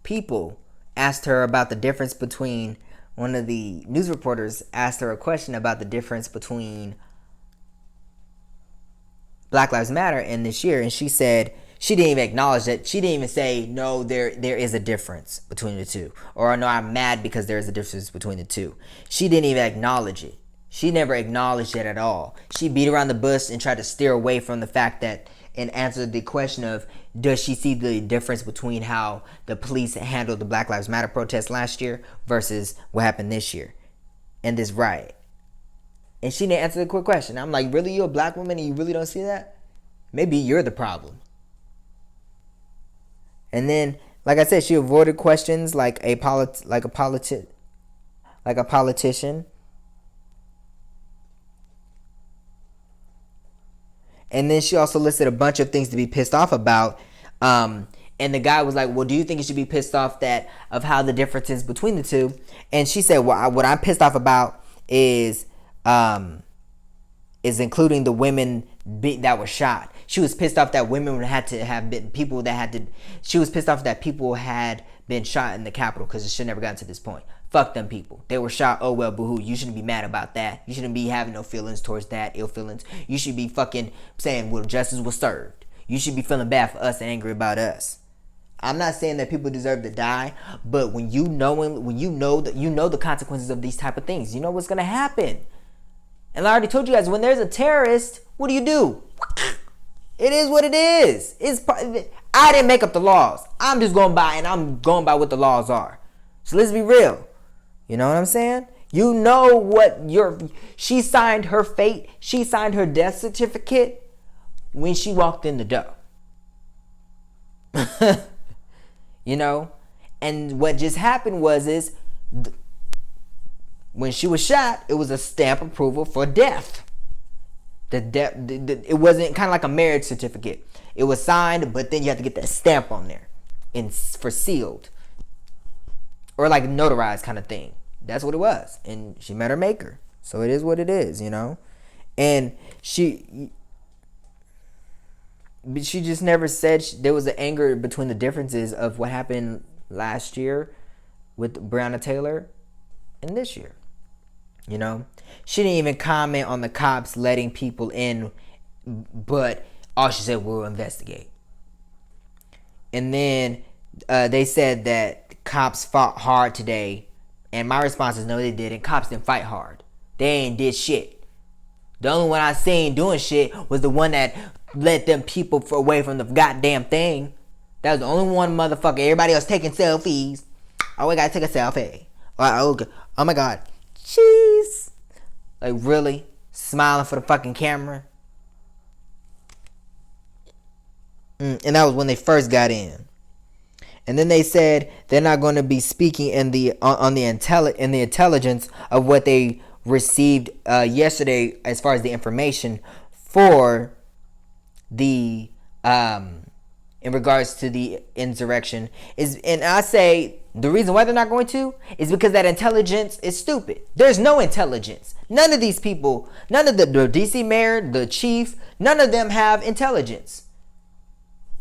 A: people asked her about the difference between, one of the news reporters asked her a question about the difference between Black Lives Matter and this year, and she said she didn't even acknowledge that. She didn't even say, no, there is a difference between the two, or no, I'm mad because there is a difference between the two. She didn't even acknowledge it. She never acknowledged it at all. She beat around the bush and tried to steer away from the fact that, and answer the question of, does she see the difference between how the police handled the Black Lives Matter protest last year versus what happened this year and this riot? And she didn't answer the quick question. I'm like, really, you're a black woman and you really don't see that? Maybe you're the problem. And then, like I said, she avoided questions like a politician. And then she also listed a bunch of things to be pissed off about. And the guy was like, well, do you think you should be pissed off of how the difference is between the two? And she said, well, what I'm pissed off about is including the women that were shot. She was pissed off that women had to have been people that had to. She was pissed off that people had been shot in the Capitol because it should never gotten to this point. Fuck them people. They were shot. Oh well, boo-hoo. You shouldn't be mad about that. You shouldn't be having no feelings towards that. Ill feelings. You should be fucking saying, well, justice was served. You should be feeling bad for us and angry about us. I'm not saying that people deserve to die, but when you know the consequences of these type of things, you know what's gonna happen. And I already told you guys, when there's a terrorist, what do? It is what it is. I didn't make up the laws. I'm just going by, and I'm going by what the laws are. So let's be real. You know what I'm saying? You know what she signed her fate. She signed her death certificate when she walked in the door. You know? And what just happened was when she was shot, it was a stamp approval for death. It wasn't kind of like a marriage certificate. It was signed, but then you have to get that stamp on there for sealed, or like notarized kind of thing. That's what it was. And she met her maker, so it is what it is, you know. And she just never said there was an anger between the differences of what happened last year with Breonna Taylor and this year. You know, she didn't even comment on the cops letting people in, but all she said, we'll investigate. And then they said that cops fought hard today, and my response is no, they didn't. Cops didn't fight hard. They ain't did shit. The only one I seen doing shit was the one that led them people away from the goddamn thing. That was the only one motherfucker. Everybody else taking selfies. Oh, we gotta take a selfie. Oh my god. Jeez. Like, really? Smiling for the fucking camera? And that was when they first got in. And then they said they're not going to be speaking in the intelligence of what they received yesterday as far as the information for the in regards to the insurrection is. And I say the reason why they're not going to is because that intelligence is stupid. There's no intelligence. None of these people, none of the DC mayor, the chief, none of them have intelligence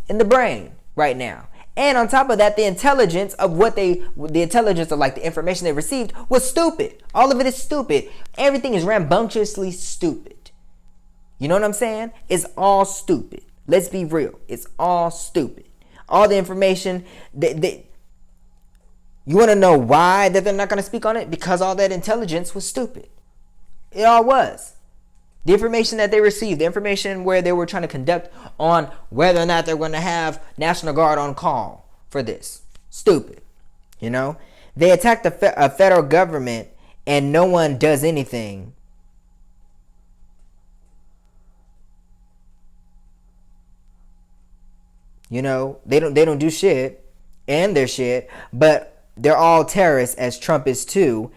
A: in the brain right now. And on top of that, the intelligence of the intelligence of like the information they received was stupid. All of it is stupid. Everything is rambunctiously stupid. You know what I'm saying? It's all stupid. Let's be real. It's all stupid. All the information, you want to know why that they're not going to speak on it? Because all that intelligence was stupid. It all was. The information that they received, the information where they were trying to conduct on whether or not they're going to have National Guard on call for this. Stupid. You know? They attacked the federal government and no one does anything. You know, they don't do shit, and they're shit, but they're all terrorists, as Trump is too.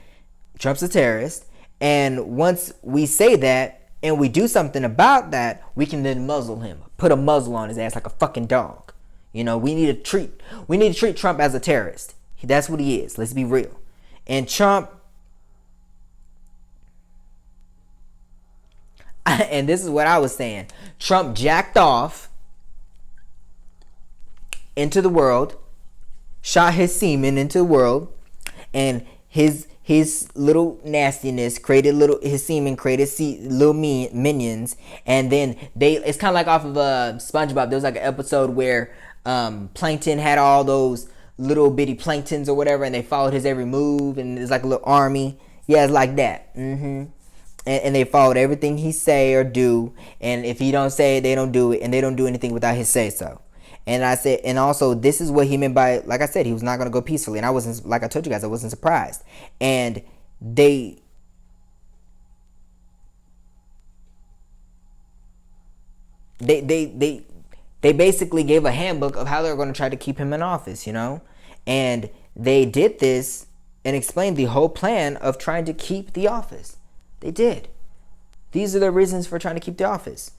A: Trump's a terrorist, and once we say that and we do something about that, we can then muzzle him, put a muzzle on his ass like a fucking dog. You know, we need to treat Trump as a terrorist. That's what he is. Let's be real. And Trump, and this is what I was saying, Trump jacked off into the world, shot his semen into the world, and his little nastiness created his semen created little minions, and then it's kind of like off of SpongeBob. There was like an episode where Plankton had all those little bitty planktons or whatever, and they followed his every move, and it's like a little army. Yeah, it's like that. And they followed everything he say or do, and if he don't say it, they don't do it, and they don't do anything without his say so. And I said, and also this is what he meant by, like I said, he was not going to go peacefully. And I wasn't, like I told you guys, I wasn't surprised. And they basically gave a handbook of how they're going to try to keep him in office, you know? And they did this and explained the whole plan of trying to keep the office. They did. These are the reasons for trying to keep the office,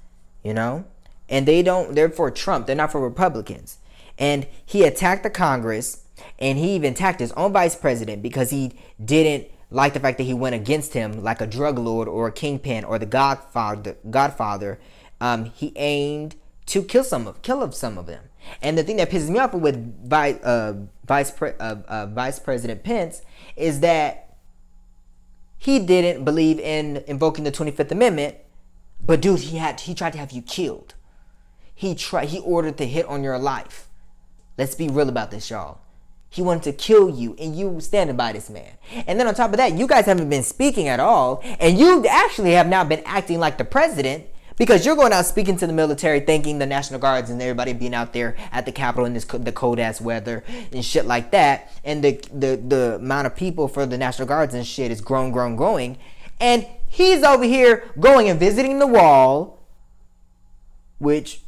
A: you know? And they're for Trump. They're not for Republicans. And he attacked the Congress, and he even attacked his own vice president because he didn't like the fact that he went against him like a drug lord or a kingpin or the Godfather. He aimed to kill some of them. And the thing that pisses me off with Vice President Pence is that he didn't believe in invoking the 25th Amendment, but dude, he tried to have you killed. He ordered to hit on your life. Let's be real about this, y'all. He wanted to kill you, and you standing by this man. And then on top of that, you guys haven't been speaking at all, and you actually have now been acting like the president because you're going out speaking to the military, thanking the National Guards and everybody being out there at the Capitol in the cold ass weather and shit like that. And the amount of people for the National Guards and shit is growing. And he's over here going and visiting the wall, which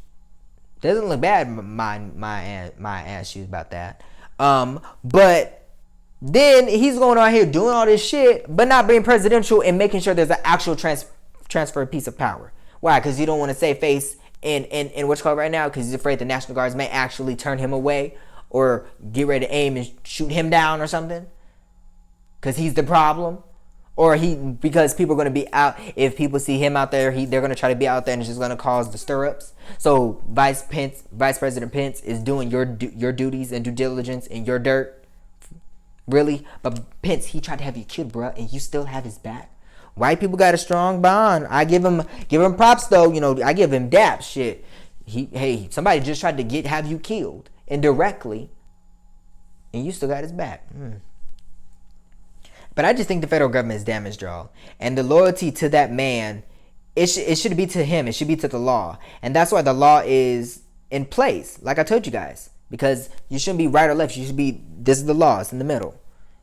A: doesn't look bad. My ass shoes about that. But then he's going out here doing all this shit, but not being presidential and making sure there's an actual transfer of piece of power. Why? Because you don't want to save face in what's called right now, because he's afraid the National Guards may actually turn him away or get ready to aim and shoot him down or something. Because he's the problem. Or because people are going to be out, if people see him out there, they're going to try to be out there and it's just going to cause the stirrups. So Vice President Pence is doing your duties and due diligence in your dirt. Really? But Pence, he tried to have you killed, bro, and you still have his back. White people got a strong bond. I give him props though. You know, I give him daps. Shit. Somebody just tried to have you killed indirectly, and you still got his back. But I just think the federal government is damaged, y'all. And the loyalty to that man, it should be to him. It should be to the law. And that's why the law is in place, like I told you guys. Because you shouldn't be right or left. You should be, this is the law. It's in the middle.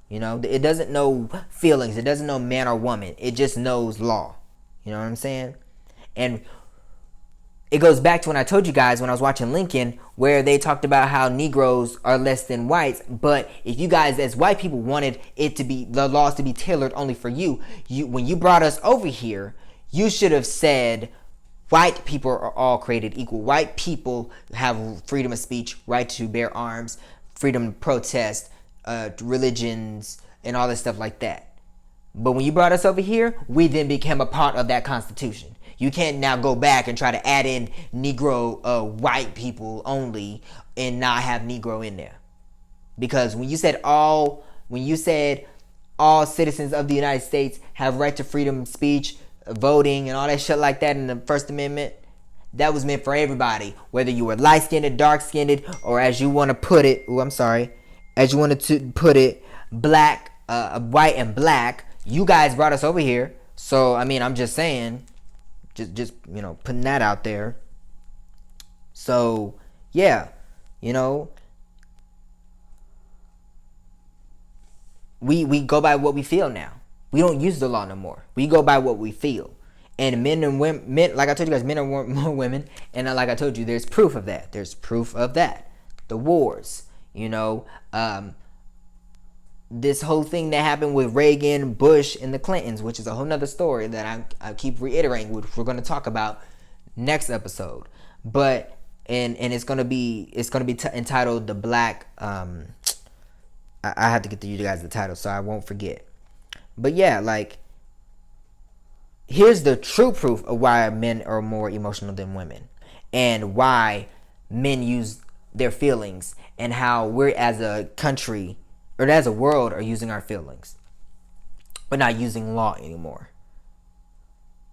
A: You know, it doesn't know feelings. It doesn't know man or woman. It just knows law. You know what I'm saying? And it goes back to when I told you guys when I was watching Lincoln, where they talked about how Negroes are less than whites. But if you guys as white people wanted it to be, the laws to be tailored only for you, when you brought us over here, you should have said white people are all created equal. White people have freedom of speech, right to bear arms, freedom to protest, religions, and all this stuff like that. But when you brought us over here, we then became a part of that Constitution. You can't now go back and try to add in Negro, white people only, and not have Negro in there. Because when you said all citizens of the United States have right to freedom of speech, voting, and all that shit like that in the First Amendment, that was meant for everybody, whether you were light-skinned, dark-skinned, or as you want to put it, as you wanted to put it, black, white and black. You guys brought us over here, so I mean, I'm just saying, just putting that out there. So yeah, we go by what we feel now. We don't use the law no more. We go by what we feel. And men and women, like I told you guys, men are more women. And like I told you, there's proof of that. The wars, this whole thing that happened with Reagan, Bush, and the Clintons, which is a whole nother story that I keep reiterating, which we're going to talk about next episode. But and it's gonna be entitled The Black. I have to get you guys the title so I won't forget. But yeah, like, here's the true proof of why men are more emotional than women, and why men use their feelings, and how we're as a country or as a world are using our feelings. We're not using law anymore.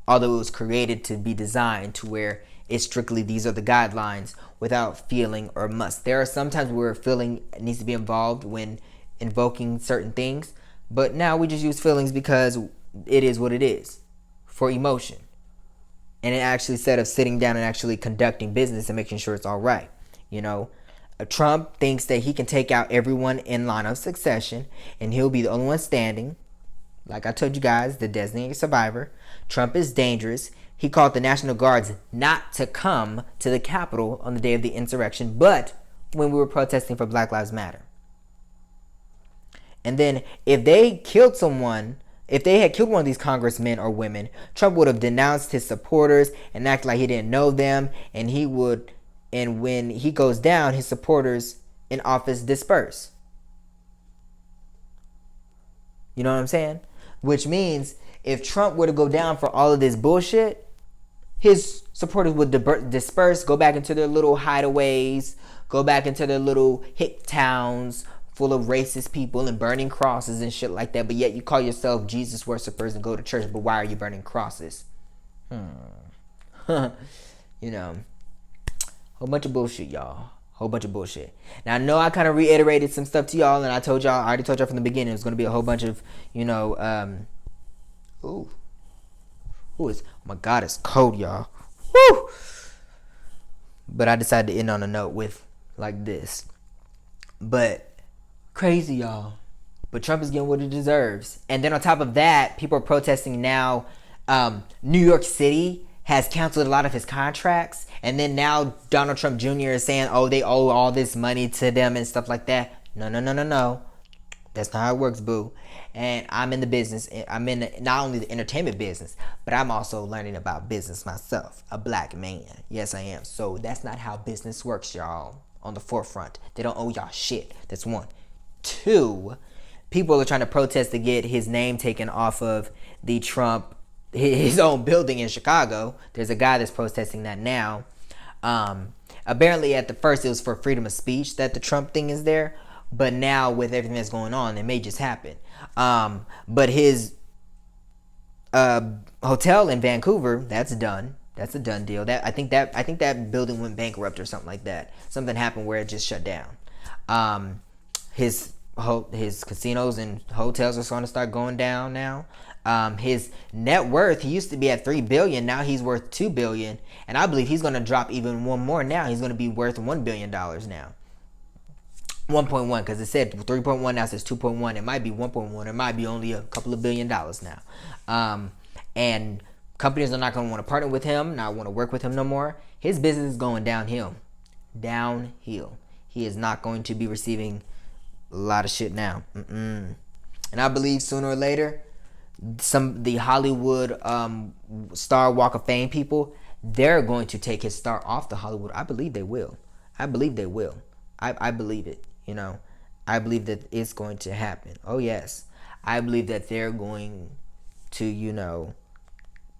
A: Although it was created to be designed to where it's strictly these are the guidelines without feeling or must. There are sometimes where feeling needs to be involved when invoking certain things, but now we just use feelings because it is what it is for emotion. And it actually, instead of sitting down and actually conducting business and making sure it's all right, Trump thinks that he can take out everyone in line of succession and he'll be the only one standing. Like I told you guys, the designated survivor. Trump is dangerous. He called the National Guards not to come to the Capitol on the day of the insurrection, but when we were protesting for Black Lives Matter. And then if they had killed one of these congressmen or women, Trump would have denounced his supporters and act like he didn't know them, and when he goes down, his supporters in office disperse. You know what I'm saying? Which means if Trump were to go down for all of this bullshit, his supporters would disperse, go back into their little hideaways, go back into their little hick towns full of racist people and burning crosses and shit like that. But yet you call yourself Jesus worshipers and go to church, but why are you burning crosses? Whole bunch of bullshit, y'all. Whole bunch of bullshit. Now, I know I kind of reiterated some stuff to y'all, and I already told y'all from the beginning, it was going to be a whole bunch of, oh my God, it's cold, y'all. Woo! But I decided to end on a note with, like this. But, crazy, y'all. But Trump is getting what he deserves. And then on top of that, people are protesting now. New York City has canceled a lot of his contracts, and then now Donald Trump Jr. is saying, they owe all this money to them and stuff like that. No. That's not how it works, boo. And I'm in the business. I'm in not only the entertainment business, but I'm also learning about business myself. A black man. Yes, I am. So that's not how business works, y'all. On the forefront. They don't owe y'all shit. That's one. Two, people are trying to protest to get his name taken off of the Trump, his own building in Chicago. There's a guy that's protesting that now. Apparently at the first it was for freedom of speech that the Trump thing is there, but now with everything that's going on, it may just happen. But his hotel in Vancouver, that's done. That's a done deal. I think that building went bankrupt or something like that. Something happened where it just shut down. His casinos and hotels are going to start going down now. His net worth, he used to be at $3 billion. Now he's worth $2 billion. And I believe he's going to drop even one more now. He's going to be worth $1 billion now. 1.1, because it said 3.1, now it says 2.1. It might be 1.1. It might be only a couple of $1 billion now. And Companies are not going to want to partner with him, not want to work with him no more. His business is going downhill. Downhill. He is not going to be receiving a lot of shit now. And I believe sooner or later, the Hollywood Star Walk of Fame people, they're going to take his star off the Hollywood. I believe they will. I believe they will. I believe it. You know, I believe that it's going to happen. Oh yes, I believe that they're going to, you know,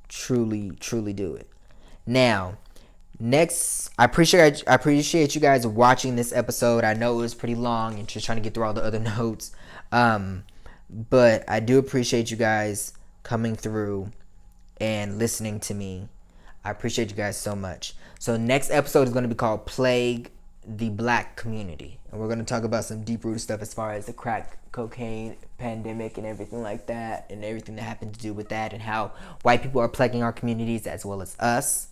A: truly do it. Now, next, I appreciate you guys watching this episode. I know it was pretty long and just trying to get through all the other notes. But I do appreciate you guys coming through and listening to me. I appreciate you guys so much. So next episode is going to be called Plague the Black Community. And we're going to talk about some deep-rooted stuff as far as the crack cocaine pandemic and everything like that, and everything that happened to do with that, and how white people are plaguing our communities as well as us,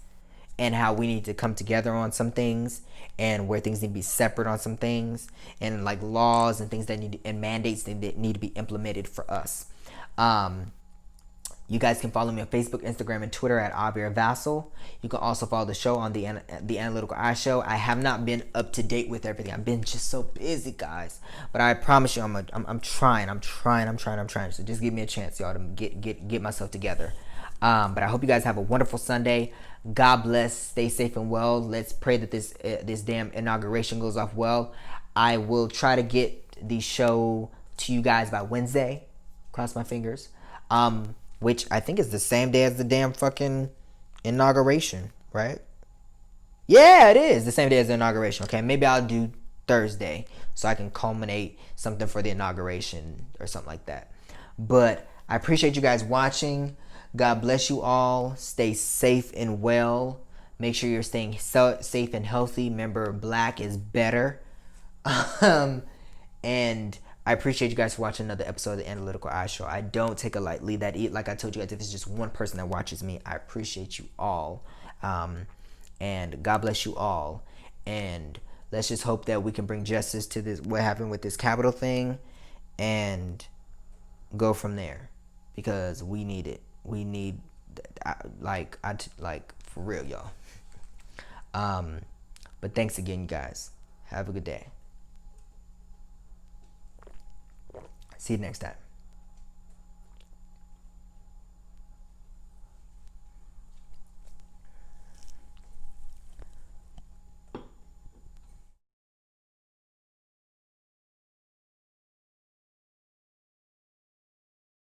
A: and how we need to come together on some things, and where things need to be separate on some things, and like laws and things that need and mandates that need to be implemented for us. You guys can follow me on Facebook, Instagram, and Twitter at Abir Vassal. You can also follow the show on the Analytical Eye Show. I have not been up to date with everything. I've been just so busy, guys. But I promise you, I'm trying. So just give me a chance, y'all, to get myself together. But I hope you guys have a wonderful Sunday. God bless. Stay safe and well. Let's pray that this damn inauguration goes off well. I will try to get the show to you guys by Wednesday. Cross my fingers. Which I think is the same day as the damn fucking inauguration, right? Yeah, it is the same day as the inauguration. Okay, maybe I'll do Thursday so I can culminate something for the inauguration or something like that. But I appreciate you guys watching. God bless you all. Stay safe and well. Make sure you're staying safe and healthy. Remember, black is better. And I appreciate you guys for watching another episode of the Analytical Eye Show. I don't take it lightly. Like I told you guys, if it's just one person that watches me, I appreciate you all. And God bless you all. And let's just hope that we can bring justice to this, what happened with this Capitol thing, and go from there, because we need it. We need, like for real, y'all. But thanks again, you guys. Have a good day. See you next time.